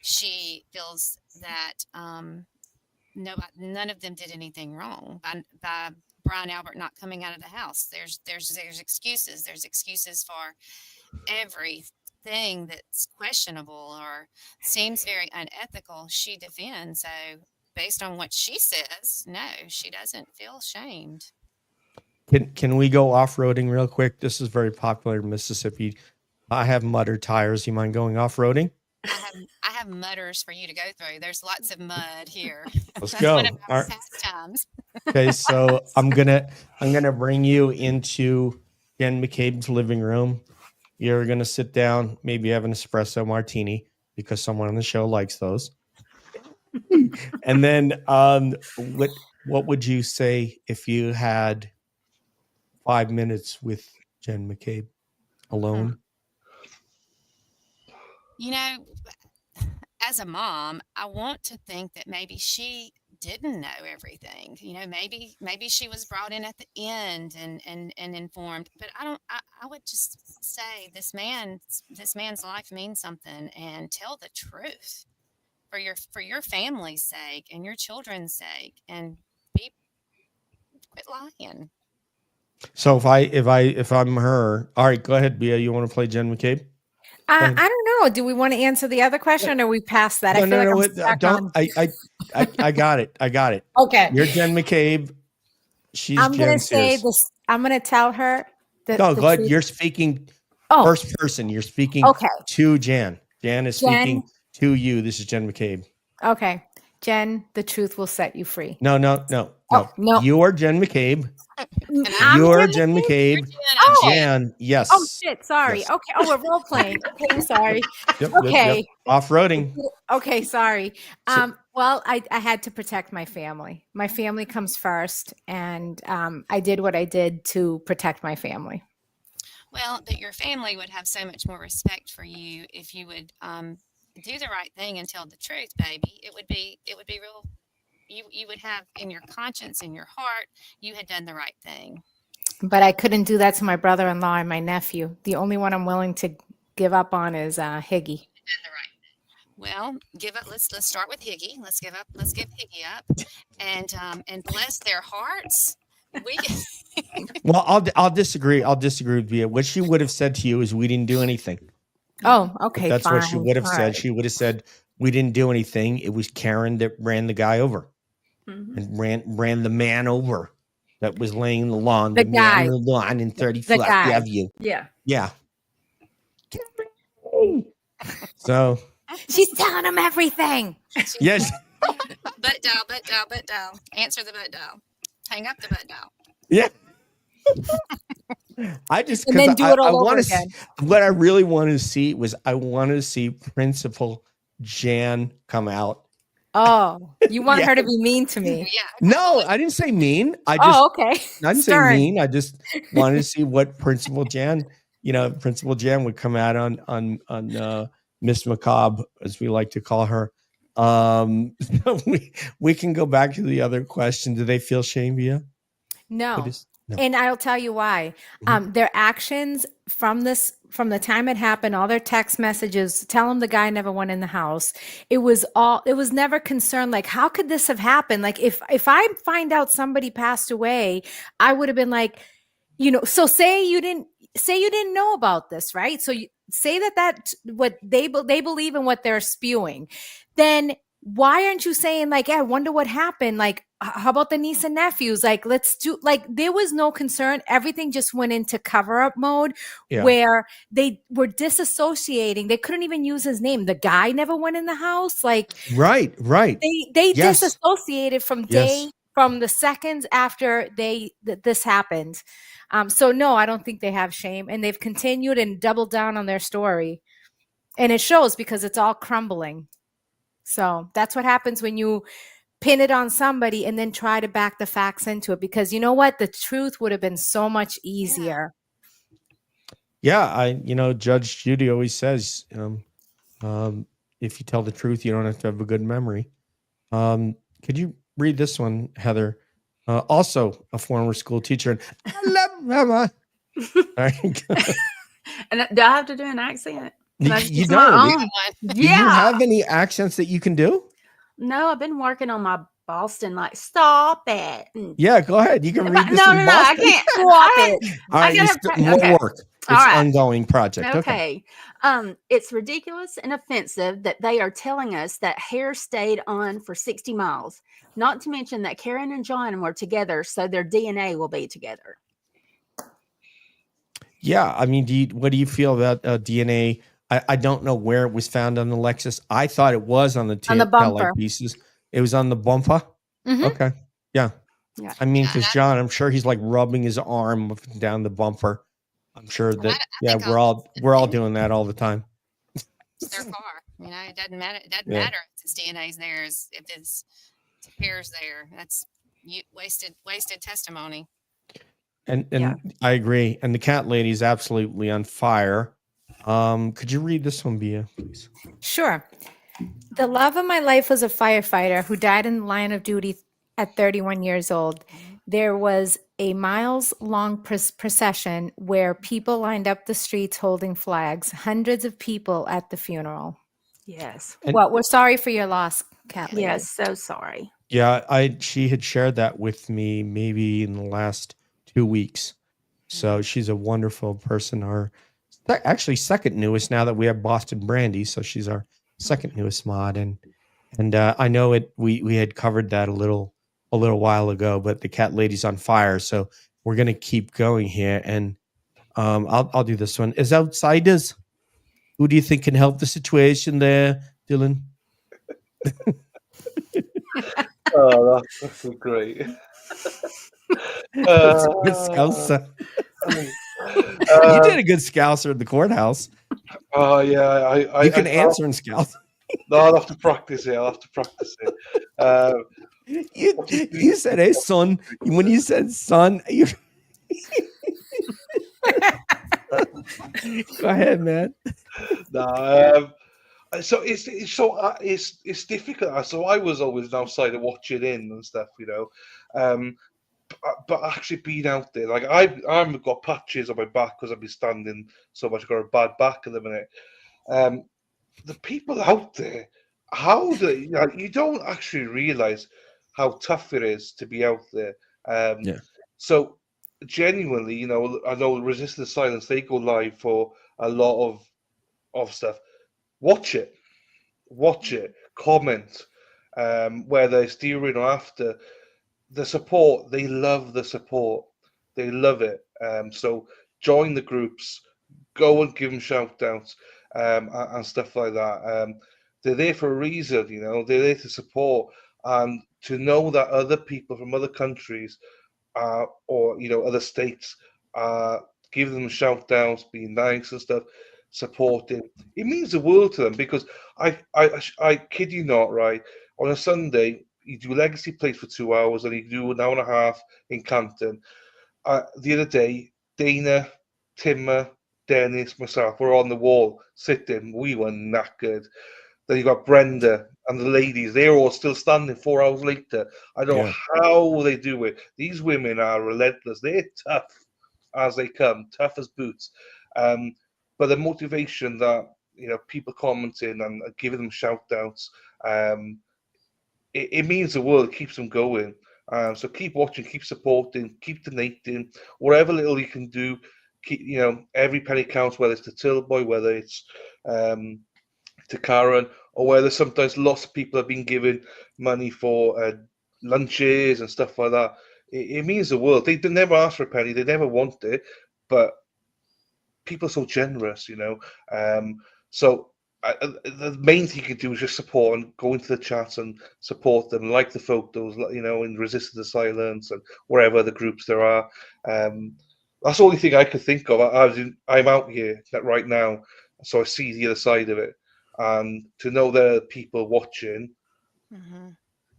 she feels that none of them did anything wrong by Brian Albert not coming out of the house. There's excuses. There's excuses for everything that's questionable or seems very unethical. She defends. So based on what she says, no, she doesn't feel shamed. Can we go off-roading real quick? This is very popular in Mississippi. I have mudder tires. You mind going off-roading? I have mudders for you to go through. There's lots of mud here. Let's That's go. one of All our right. pastimes. Okay, so I'm gonna bring you into Jen McCabe's living room. You're gonna sit down, maybe have an espresso martini because someone on the show likes those. And then, what would you say if you had 5 minutes with Jen McCabe alone? You know, as a mom, I want to think that maybe she didn't know everything. You know, maybe she was brought in at the end and informed. But I would just say this man's life means something, and tell the truth for your family's sake and your children's sake, and quit lying. So if I'm her, all right, go ahead, Bea. You want to play Jen McCabe? I don't know. Do we want to answer the other question, or we passed that? I got it. I got it. Okay. You're Jen McCabe. She's I'm Jen gonna say Sears. this. I'm gonna tell her that. No, go ahead. You're speaking first person. You're speaking to Jan. Jan is speaking to you. This is Jen McCabe. Okay. Jen, the truth will set you free. No. No. You are Jen McCabe. I'm You're Jen McCabe. Jan, yes. Oh shit! Sorry. Yes. Okay. Oh, we're role playing. Okay, I'm sorry. Yep, Okay. Yep. Off-roading. Okay. Sorry. Well, I had to protect my family. My family comes first, and I did what I did to protect my family. Well, but your family would have so much more respect for you if you would do the right thing and tell the truth, baby. It would be real. You would have in your conscience, in your heart, you had done the right thing. But I couldn't do that to my brother-in-law and my nephew. The only one I'm willing to give up on is Higgy. Well, give up. Let's start with Higgy. Let's give Higgy up, and bless their hearts. Well, I'll disagree. I'll disagree with you. What she would have said to you is, "We didn't do anything." Oh, okay. If that's fine. what she would have All said. right. She would have said, "We didn't do anything. It was Karen that ran the guy over, and ran the man over that was laying the lawn. The guy. Man on the lawn in 30 The Flat guy. Avenue. Yeah. Yeah. So She's telling him everything. yes, Butt dial. Answer the butt dial. Hang up the butt dial. yeah. I just And then do it all I over want again. to. What I really wanted to see was Principal Jan come out. Oh, you want Yeah. her to be mean to me? Yeah. No, I didn't say mean. I Okay. didn't say Stern. mean. I just wanted to see what Principal Jan would come out on Miss Macabre, as we like to call her. We can go back to the other question. Do they feel shame, Bea? No. No. And I'll tell you why. Their actions from the time it happened, all their text messages, tell them the guy never went in the house. It was never concerned, like, how could this have happened? Like, if I find out somebody passed away, I would have been like, so say you didn't know about this, right? So you say that's what they believe in, what they're spewing. Then why aren't you saying, like, I wonder what happened? Like, how about the niece and nephews? Like, there was no concern. Everything just went into cover up mode where they were disassociating. They couldn't even use his name. The guy never went in the house. Like, right. They Yes. disassociated from the seconds after this happened. So no, I don't think they have shame, and they've continued and doubled down on their story, and it shows because it's all crumbling. So that's what happens when you pin it on somebody and then try to back the facts into it, because you know what? The truth would have been so much easier. Yeah. Judge Judy always says, if you tell the truth, you don't have to have a good memory. Could you read this one, Heather? Also a former school teacher. And I love Mama. All right. And do I have to do an accent? You my don't. own. Do you have any accents that you can do? No, I've been working on my Boston, like, stop it. And Yeah, go ahead. You can read this no, in no, no, I Boston. can't. Swap I, it. All right, more okay. work. It's All right. ongoing project. Okay. It's ridiculous and offensive that they are telling us that hair stayed on for 60 miles. Not to mention that Karen and John were together, so their DNA will be together. Yeah, I mean, what do you feel about DNA? I don't know where it was found on the Lexus. I thought it was on the On the tail light bumper. pieces. It was on the bumper. Mhm. Okay. Yeah. Yeah. I mean, Yeah, because John, I'm sure he's like rubbing his arm up and down the bumper. I'm sure and I that think we're all doing that all the time. it's their car. You know, it doesn't matter. It doesn't Yeah. matter if his DNA's there, if his hair's there. That's wasted testimony. And Yeah. I agree. And the cat lady is absolutely on fire. Could you read this one, Bea, please? Sure. The love of my life was a firefighter who died in the line of duty at 31 years old. There was a miles-long procession where people lined up the streets holding flags, hundreds of people at the funeral. Yes. And- Well, we're sorry for your loss, Cat Lady. Yes. So sorry. Yeah, she had shared that with me maybe in the last 2 weeks. So she's a wonderful person. Our actually second newest now that we have Boston Brandy. So she's our second newest mod, and I know it. We had covered that a little while ago, but the cat lady's on fire. So we're gonna keep going here, and I'll do this one. As outsiders, who do you think can help the situation there, Dylan? Oh, that's great. That's a good scouser. You did a good scouser at the courthouse. Oh yeah, You can answer in scout. No, I'll have to practice it. You said, "Hey, son." When you said "son," you go ahead, man. No, so it's difficult. So I was always an outsider watching in and stuff, you know. But actually being out there, like I've got patches on my back because I've been standing so much. I've got a bad back at the minute. The people out there, how do you don't actually realize how tough it is to be out there. Yeah. So genuinely, you know, I know Resistance Silence, they go live for a lot of stuff. Watch it, comment, whether it's during or after. The support, they love the support, they love it. So join the groups, go and give them shout outs, and stuff like that. They're there for a reason, you know, they're there to support, and to know that other people from other countries or you know other states give them shout outs, being nice and stuff, supporting. It means the world to them because I kid you not, right? On a Sunday, you do legacy plays for 2 hours, and you do an hour and a half in Canton. The other day, Dana, Timmer, Dennis, myself were on the wall sitting. We were knackered. Then you got Brenda and the ladies. They're all still standing 4 hours later. I don't know how they do it. These women are relentless. They're tough as they come, tough as boots. But the motivation that you know people commenting and giving them shout outs, it means the world. It keeps them going. So keep watching, keep supporting, keep donating, whatever little you can do. Keep, you know, every penny counts. Whether it's to Tillboy, whether it's to Karen, or whether sometimes lots of people have been given money for lunches and stuff like that. It means the world. They never ask for a penny. They never want it, but people are so generous, you know. So the main thing you can do is just support and go into the chats and support them, like the photos, you know, in Resistance to Silence and wherever the groups there are. That's the only thing I could think of. I'm out here right now, so I see the other side of it, and to know there are people watching,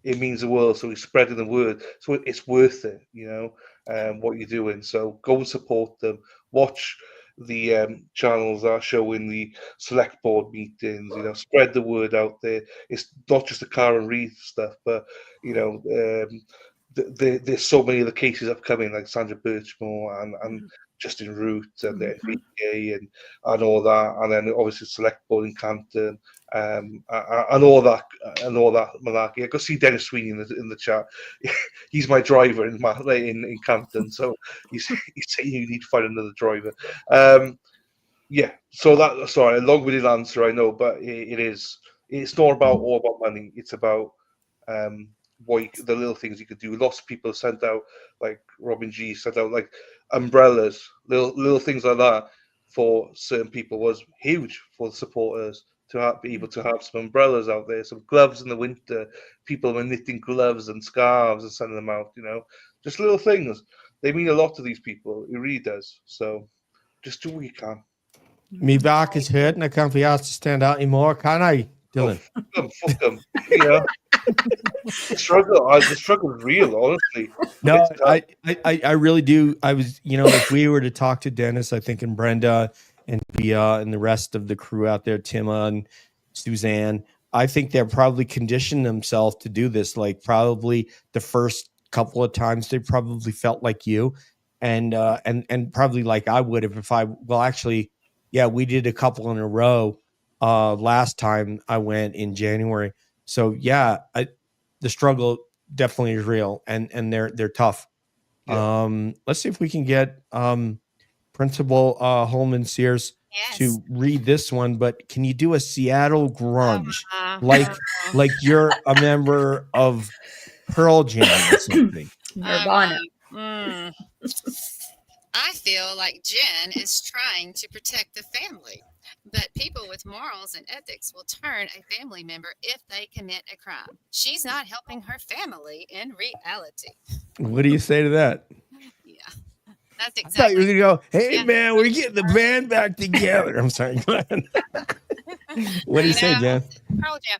it means the world. So he's spreading the word, so it's worth it, you know, what you're doing. So go and support them. Watch the channels that are showing the select board meetings. You know, spread the word out there. It's not just the Karen Reed stuff, but you know, there's so many other cases upcoming, like Sandra Birchmore and Justin Root and the NVDA and all that, and then obviously select board in Canton. and all that malarkey. I go see Dennis Sweeney in the chat. He's my driver in Campden, so he's saying you need to find another driver. Yeah, so sorry, a long-winded answer, I know, but it's not all about money. It's about the little things you could do. Lots of people sent out, like Robin G sent out, like umbrellas, little things like that for certain people was huge for the supporters to be able to have some umbrellas out there, some gloves in the winter. People were knitting gloves and scarves and sending them out. Just little things. They mean a lot to these people. It really does. So just do what you can. Me back is hurt and I can't be asked to stand out anymore, can I, Dylan? Fuck them. The struggle is real, honestly. No, I really do. I was, if we were to talk to Dennis, I think, and Brenda and Bea and the rest of the crew out there, Tima and Suzanne, I think they're probably conditioned themselves to do this. Like probably the first couple of times they probably felt like you and probably like I would if actually, yeah, we did a couple in a row last time I went in January. So yeah, the struggle definitely is real and they're tough. Yeah. Let's see if we can get Principal Holman Sears to read this one, but can you do a Seattle grunge? Like you're a member of Pearl Jam or something. Nirvana. I feel like Jen is trying to protect the family, but people with morals and ethics will turn a family member if they commit a crime. She's not helping her family in reality. What do you say to that? Yeah, that's exactly. I thought you were gonna go, hey man, we're getting the band back together. I'm sorry, go ahead. What do you say, Jen? Pearl Jam.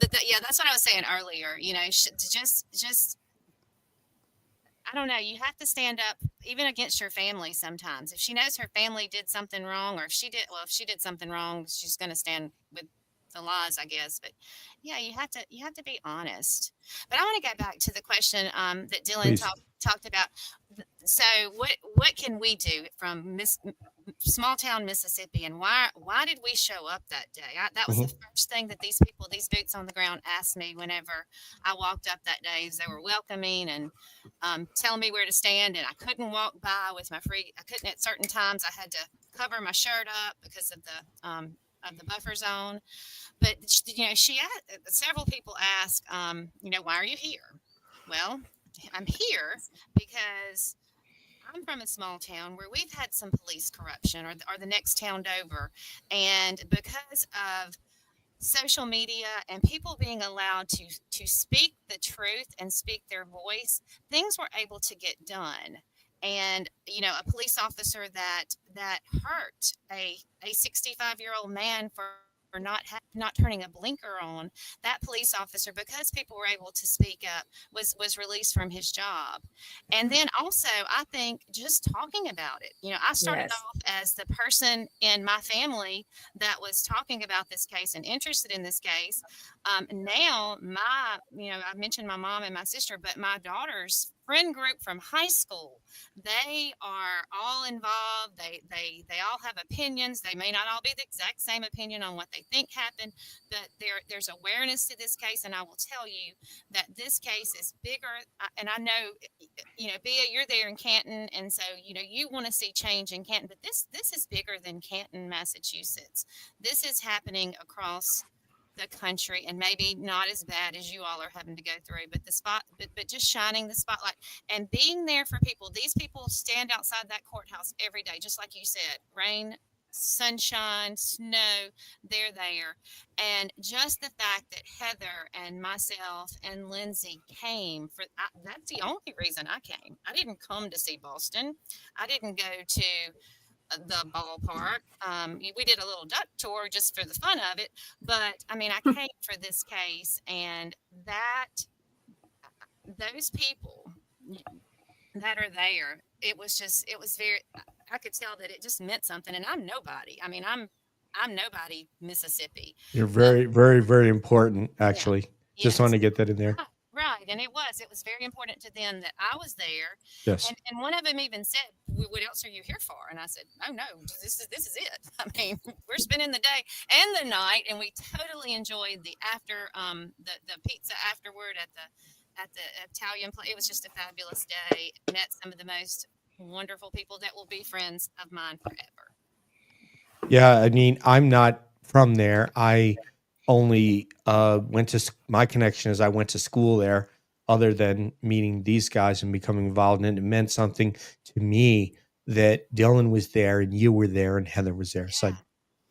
But that's what I was saying earlier. Just. I don't know. You have to stand up even against your family sometimes. If she knows her family did something wrong, or if she did something wrong, she's going to stand with the laws, I guess. But yeah, you have to be honest. But I want to go back to the question that Dylan talked about. So what can we do from small town Mississippi, and why did we show up that day? That was the first thing that these boots on the ground asked me whenever I walked up that day. They were welcoming and telling me where to stand, and I couldn't walk by with I couldn't at certain times. I had to cover my shirt up because of the buffer zone. But several people ask, why are you here? Well, I'm here because I'm from a small town where we've had some police corruption, or the next town over, and because of social media and people being allowed to speak the truth and speak their voice, things were able to get done. And a police officer that hurt a 65-year-old man for not turning a blinker on, that police officer, because people were able to speak up, was released from his job. And then also, I think just talking about it. I started off as the person in my family that was talking about this case and interested in this case. Now I mentioned my mom and my sister, but my daughter's friend group from high school, they are all involved. They all have opinions. They may not all be the exact same opinion on what they think happened, but there's awareness to this case. And I will tell you that this case is bigger. And I know, Bea, you're there in Canton, and so you want to see change in Canton, but this is bigger than Canton, Massachusetts. This is happening across the country, and maybe not as bad as you all are having to go through, but just shining the spotlight and being there for people. These people stand outside that courthouse every day, just like you said, rain, sunshine, snow, they're there. And just the fact that Heather and myself and Lindsay came that's the only reason I came. I didn't come to see Boston. I didn't go to the ballpark. We did a little duck tour just for the fun of it, but I came for this case, and those people that are there, it was very, I could tell that it just meant something. And I'm nobody. I'm nobody, Mississippi. You're very, very, very important, actually. Yeah. Just want to get that in there. Right. And it was very important to them that I was there. Yes. And one of them even said, what else are you here for? And I said, oh no, this is it. I mean, we're spending the day and the night, and we totally enjoyed the the pizza afterward at the Italian place. It was just a fabulous day. Met some of the most wonderful people that will be friends of mine forever. Yeah, I mean, I'm not from there. I only went to my connection is I went to school there. Other than meeting these guys and becoming involved in it, it meant something to me that Dylan was there and you were there and Heather was there. So,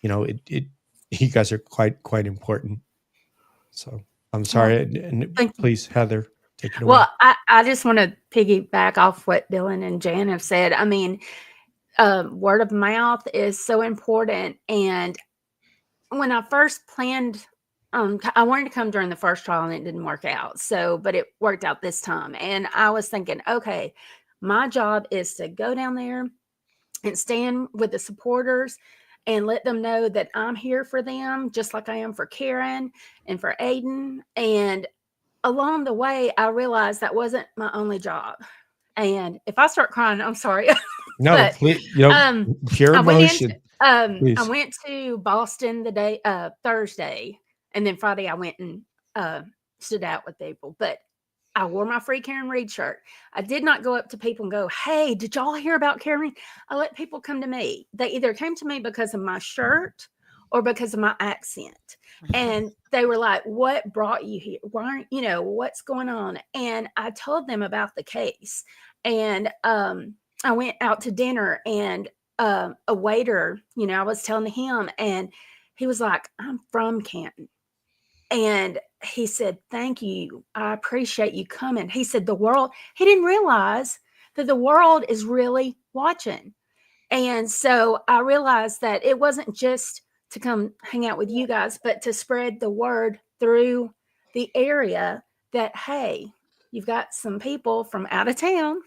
you guys are quite important. So I'm sorry. And please, Heather, take it away. Well, I just want to piggyback off what Dylan and Jan have said. I mean, word of mouth is so important. And when I first planned, I wanted to come during the first trial and it didn't work out. So, but it worked out this time. And I was thinking, okay, my job is to go down there and stand with the supporters and let them know that I'm here for them, just like I am for Karen and for Aiden. And along the way, I realized that wasn't my only job. And if I start crying, I'm sorry. No, but, please, pure emotion. I went to Boston the day Thursday, and then Friday I went and stood out with people. But I wore my Free Karen Reed shirt. I did not go up to people and go, "Hey, did y'all hear about Karen Reed?" I let people come to me. They either came to me because of my shirt or because of my accent. And they were like, "What brought you here? Why, what's going on?" And I told them about the case. And I went out to dinner, and a waiter, I was telling him, and he was like, "I'm from Canton." And he said, "Thank you. I appreciate you coming." He said, he didn't realize that the world is really watching. And so I realized that it wasn't just to come hang out with you guys, but to spread the word through the area that, hey, you've got some people from out of town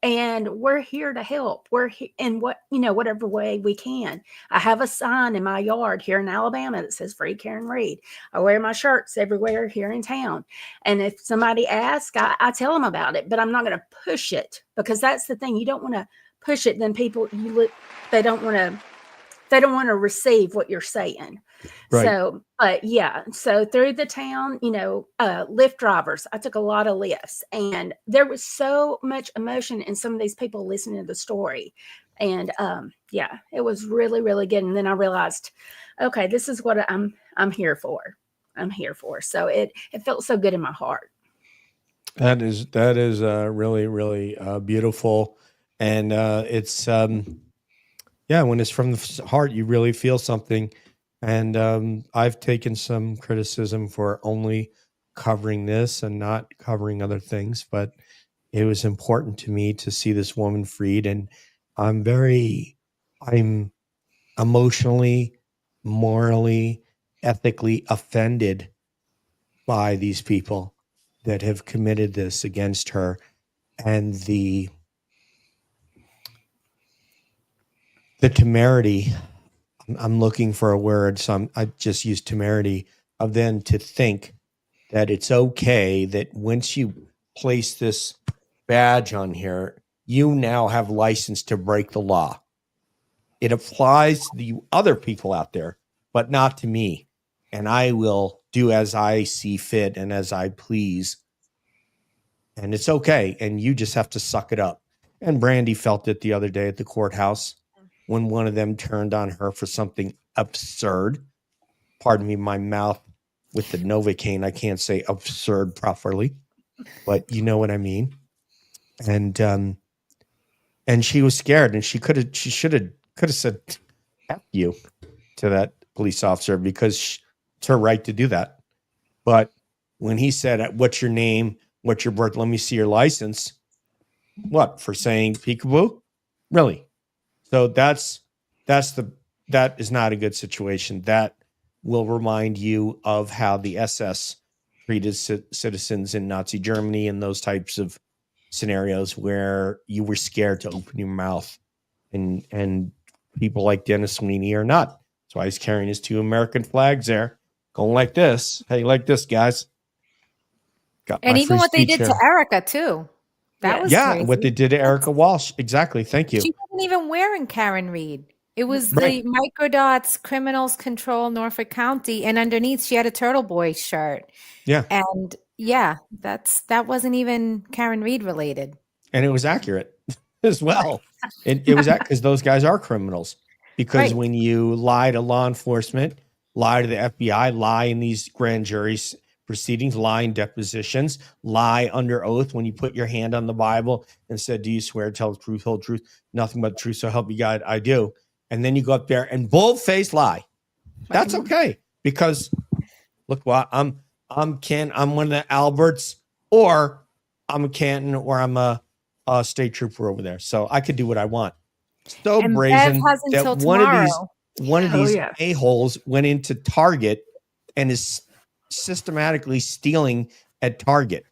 and we're here to help. We're here in whatever way we can. I have a sign in my yard here in Alabama that says Free Karen Reed. I wear my shirts everywhere here in town. And if somebody asks, I tell them about it, but I'm not going to push it, because that's the thing. You don't want to push it. Then people, they don't want to receive what you're saying. Right. So, but yeah, so through the town, Lyft drivers, I took a lot of lifts, and there was so much emotion in some of these people listening to the story. And yeah, it was really, really good. And then I realized, okay, this is what I'm here for. I'm here for. So it felt so good in my heart. That is really, really beautiful. And it's, when it's from the heart, you really feel something. And I've taken some criticism for only covering this and not covering other things, but it was important to me to see this woman freed. And I'm emotionally, morally, ethically offended by these people that have committed this against her. And the temerity, I'm looking for a word, so I just use temerity, of then to think that it's okay that once you place this badge on here, you now have license to break the law. It applies to the other people out there, but not to me. And I will do as I see fit and as I please. And it's okay. And you just have to suck it up. And Brandy felt it the other day at the courthouse when one of them turned on her for something absurd. Pardon me, my mouth with the Novocaine, I can't say absurd properly, but you know what I mean. And she was scared, and she should have said F you to that police officer, because it's her right to do that. But when he said, "What's your name? What's your birth? Let me see your license." What, for saying peekaboo? Really? So that is not a good situation. That will remind you of how the SS treated citizens in Nazi Germany and those types of scenarios where you were scared to open your mouth. And people like Dennis Sweeney are not. That's why he's carrying his 2 American flags there, going like this. Hey, like this, guys. And even what they did to Erica too. That was Yeah, crazy. what they did to Erica Walsh. Exactly. Thank you. She wasn't even wearing Karen Reed. It was Right. the Microdots Criminals Control Norfolk County, and underneath she had a Turtle Boy shirt. Yeah. And yeah, that wasn't even Karen Reed related. And it was accurate as well. It was because those guys are criminals. Because Right. when you lie to law enforcement, lie to the FBI, lie in these grand jury proceedings, lie in depositions, lie under oath when you put your hand on the Bible and said, do you swear to tell the truth, whole truth, nothing but the truth, so help you God? I do. And then you go up there and bold-faced lie. That's okay. Because look, what I'm Ken, I'm one of the Alberts, or I'm a Canton, or I'm a state trooper over there. So I could do what I want. So And Bev brazen has that until one of tomorrow. these yes. a-holes went into Target and is systematically stealing at Target.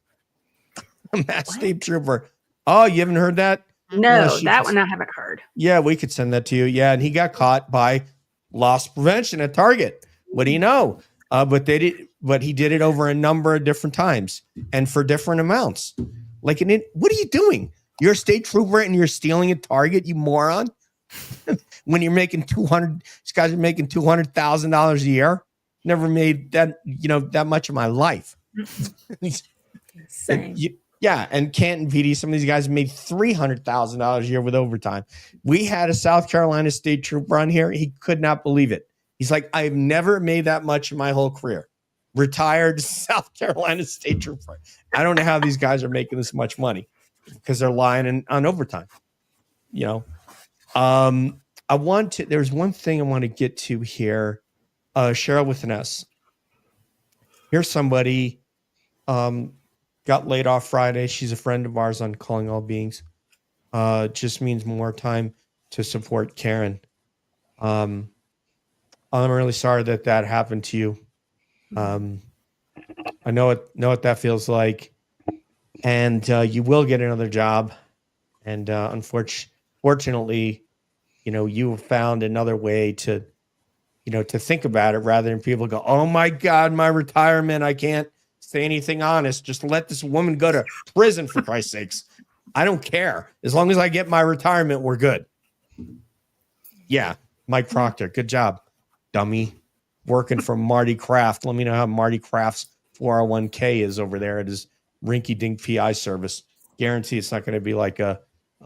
A mass state trooper. Oh, you haven't heard that? No, that one I haven't heard. Yeah, we could send that to you. Yeah, and he got caught by loss prevention at Target. What do you know? But he did it over a number of different times and for different amounts. Like, what are you doing? You're a state trooper and you're stealing at Target, you moron. When you're making these guys are making $200,000 a year. Never made that, that much in my life. Same. And Canton PD, some of these guys made $300,000 a year with overtime. We had a South Carolina state trooper on here. He could not believe it. He's like, I've never made that much in my whole career. Retired South Carolina state trooper. I don't know how these guys are making this much money because they're lying on overtime. There's one thing I want to get to here. Cheryl with an S. Here's somebody got laid off Friday. She's a friend of ours on Calling All Beings. Just means more time to support Karen. I'm really sorry that happened to you. I know what that feels like, and you will get another job. And unfortunately, you found another way to think about it rather than people go, oh my God, my retirement, I can't say anything honest. Just let this woman go to prison, for Christ's sakes. I don't care. As long as I get my retirement, we're good. Yeah, Mike Proctor, good job, dummy. Working for Marty Kraft. Let me know how Marty Kraft's 401k is over there at his rinky-dink PI service. Guarantee it's not going to be like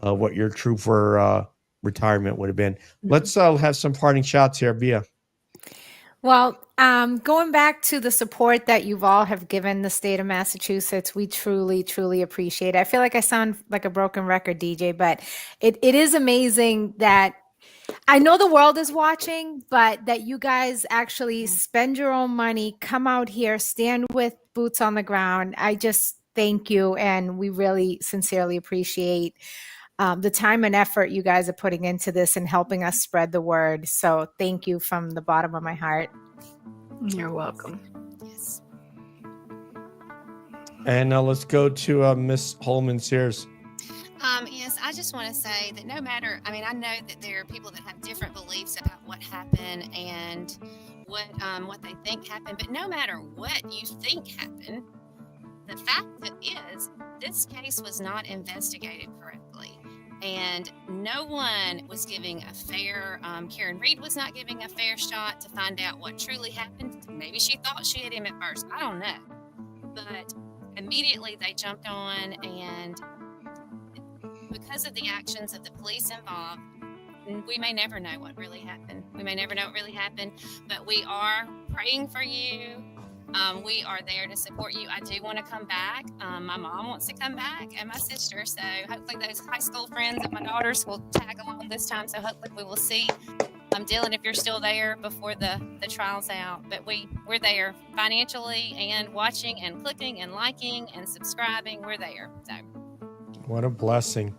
what your trooper retirement would have been. Let's have some parting shots here, Bea. Well, going back to the support that you've all have given the state of Massachusetts, we truly, truly appreciate it. I feel like I sound like a broken record, DJ, but it is amazing that I know the world is watching, but that you guys actually spend your own money, come out here, stand with boots on the ground. I just thank you, and we really sincerely appreciate the time and effort you guys are putting into this and helping us spread the word. So thank you from the bottom of my heart. You're welcome. Yes. And now let's go to Miss Holman Sears. Yes, I just want to say that no matter, I know that there are people that have different beliefs about what happened and what they think happened, but no matter what you think happened, the fact that is this case was not investigated correctly. And no one was giving a fair, Karen Reed was not giving a fair shot to find out what truly happened. Maybe she thought she had him at first. I don't know. But immediately they jumped on, and because of the actions of the police involved, we may never know what really happened. But we are praying for you. We are there to support you. I do want to come back. My mom wants to come back, and my sister. So hopefully those high school friends of my daughters will tag along this time. So hopefully we will see. Dylan, if you're still there before the trial's out. But we're there financially and watching and clicking and liking and subscribing. We're there. So what a blessing.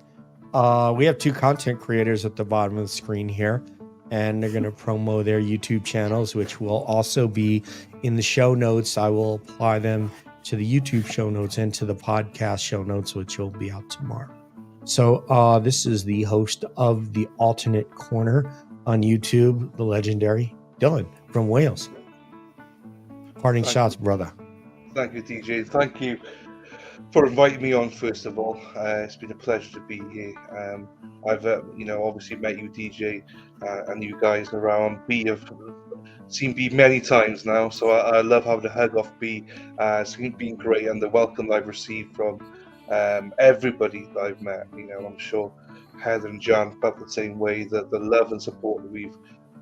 We have two content creators at the bottom of the screen here, and they're going to promo their YouTube channels, which will also be in the show notes. I will apply them to the YouTube show notes and to the podcast show notes, which will be out tomorrow. So this is the host of the Alternate Corner on YouTube, the legendary Dylan from Wales. Parting shots, brother. Thank you, DJ. Thank you. for inviting me on. First of all, it's been a pleasure to be here. I've obviously met you, DJ, and you guys around. Bea, have seen Bea many times now, so I love having a hug off Bea. It's been great, and the welcome I've received from everybody that I've met. I'm sure Heather and Jan felt the same way. That the love and support that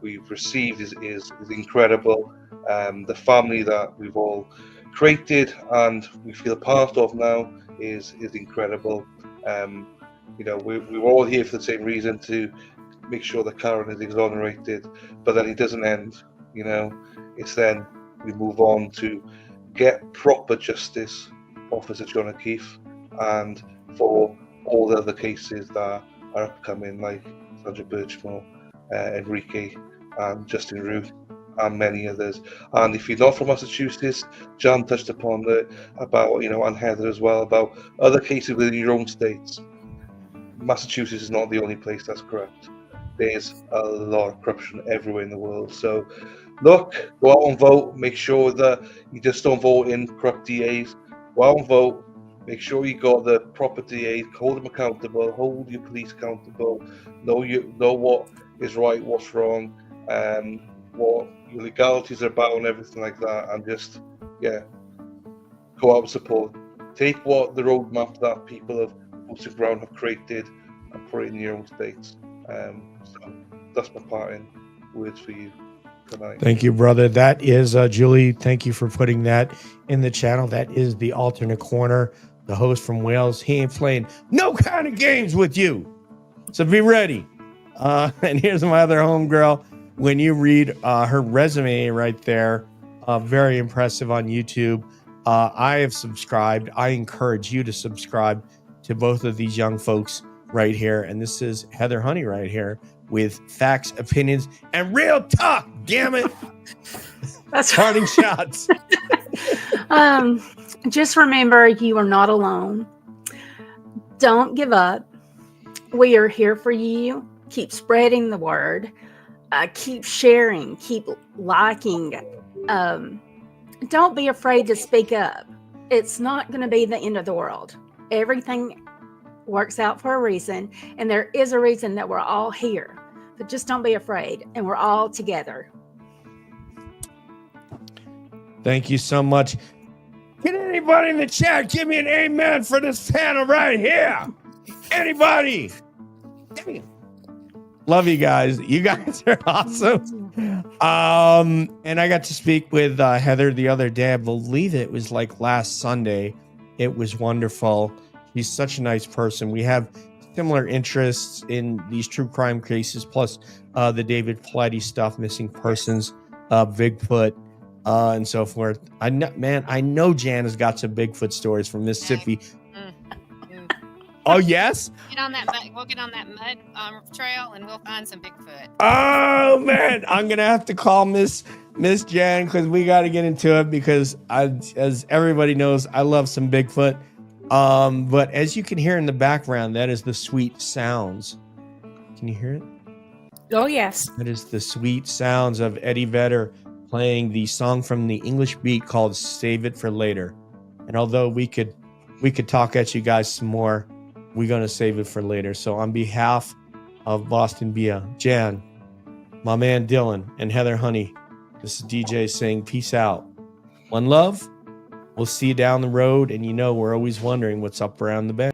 we've received is incredible. The family that we've all created and we feel part of now is incredible. We're all here for the same reason, to make sure that Karen is exonerated, but then it doesn't end. It's then we move on to get proper justice for Officer John O'Keefe and for all the other cases that are upcoming, like Sandra Birchmore, Enrique, and Justin Rue, and many others. And if you're not from Massachusetts, Jan touched upon about and Heather as well, about other cases within your own states. Massachusetts is not the only place that's corrupt. There's a lot of corruption everywhere in the world. So look, go out and vote. Make sure that you just don't vote in corrupt DAs. Go out and vote. Make sure you got the proper DAs. Hold them accountable. Hold your police accountable. Know what is right, what's wrong, what your legalities are about, and everything like that. And just go out and support. Take what the roadmap that people of Boots Brown have created and put it in your own states. So that's my parting words for you tonight. Thank you, brother. That is Julie. Thank you for putting that in the channel. That is the alternate corner, the host from Wales. He ain't playing no kind of games with you, so be ready. And here's my other homegirl. When you read her resume right there, very impressive on YouTube. I have subscribed. I encourage you to subscribe to both of these young folks right here. And this is Heather Honey right here with facts, opinions, and real talk. Damn it. That's Parting shots. Just remember, you are not alone. Don't give up. We are here for you. Keep spreading the word. Keep sharing. Keep liking. Don't be afraid to speak up. It's not going to be the end of the world. Everything works out for a reason, and there is a reason that we're all here. But just don't be afraid, and we're all together. Thank you so much. Can anybody in the chat give me an amen for this panel right here? Anybody? Love you guys. You guys are awesome. And I got to speak with Heather the other day. I believe it was like last Sunday. It was wonderful. She's such a nice person. We have similar interests in these true crime cases, plus the David Fletty stuff, missing persons, Bigfoot, and so forth. I know Jan has got some Bigfoot stories from Mississippi. Oh, yes? We'll get on that mud trail and we'll find some Bigfoot. Oh, man. I'm going to have to call Miss Jan because we got to get into it because as everybody knows, I love some Bigfoot. But as you can hear in the background, that is the sweet sounds. Can you hear it? Oh, yes. That is the sweet sounds of Eddie Vedder playing the song from the English Beat called Save It for Later. And although we could talk at you guys some more, we're going to save it for later. So on behalf of Boston Bea, Jan, my man Dylan, and Heather Honey, this is DJ saying peace out. One love. We'll see you down the road. And we're always wondering what's up around the bend.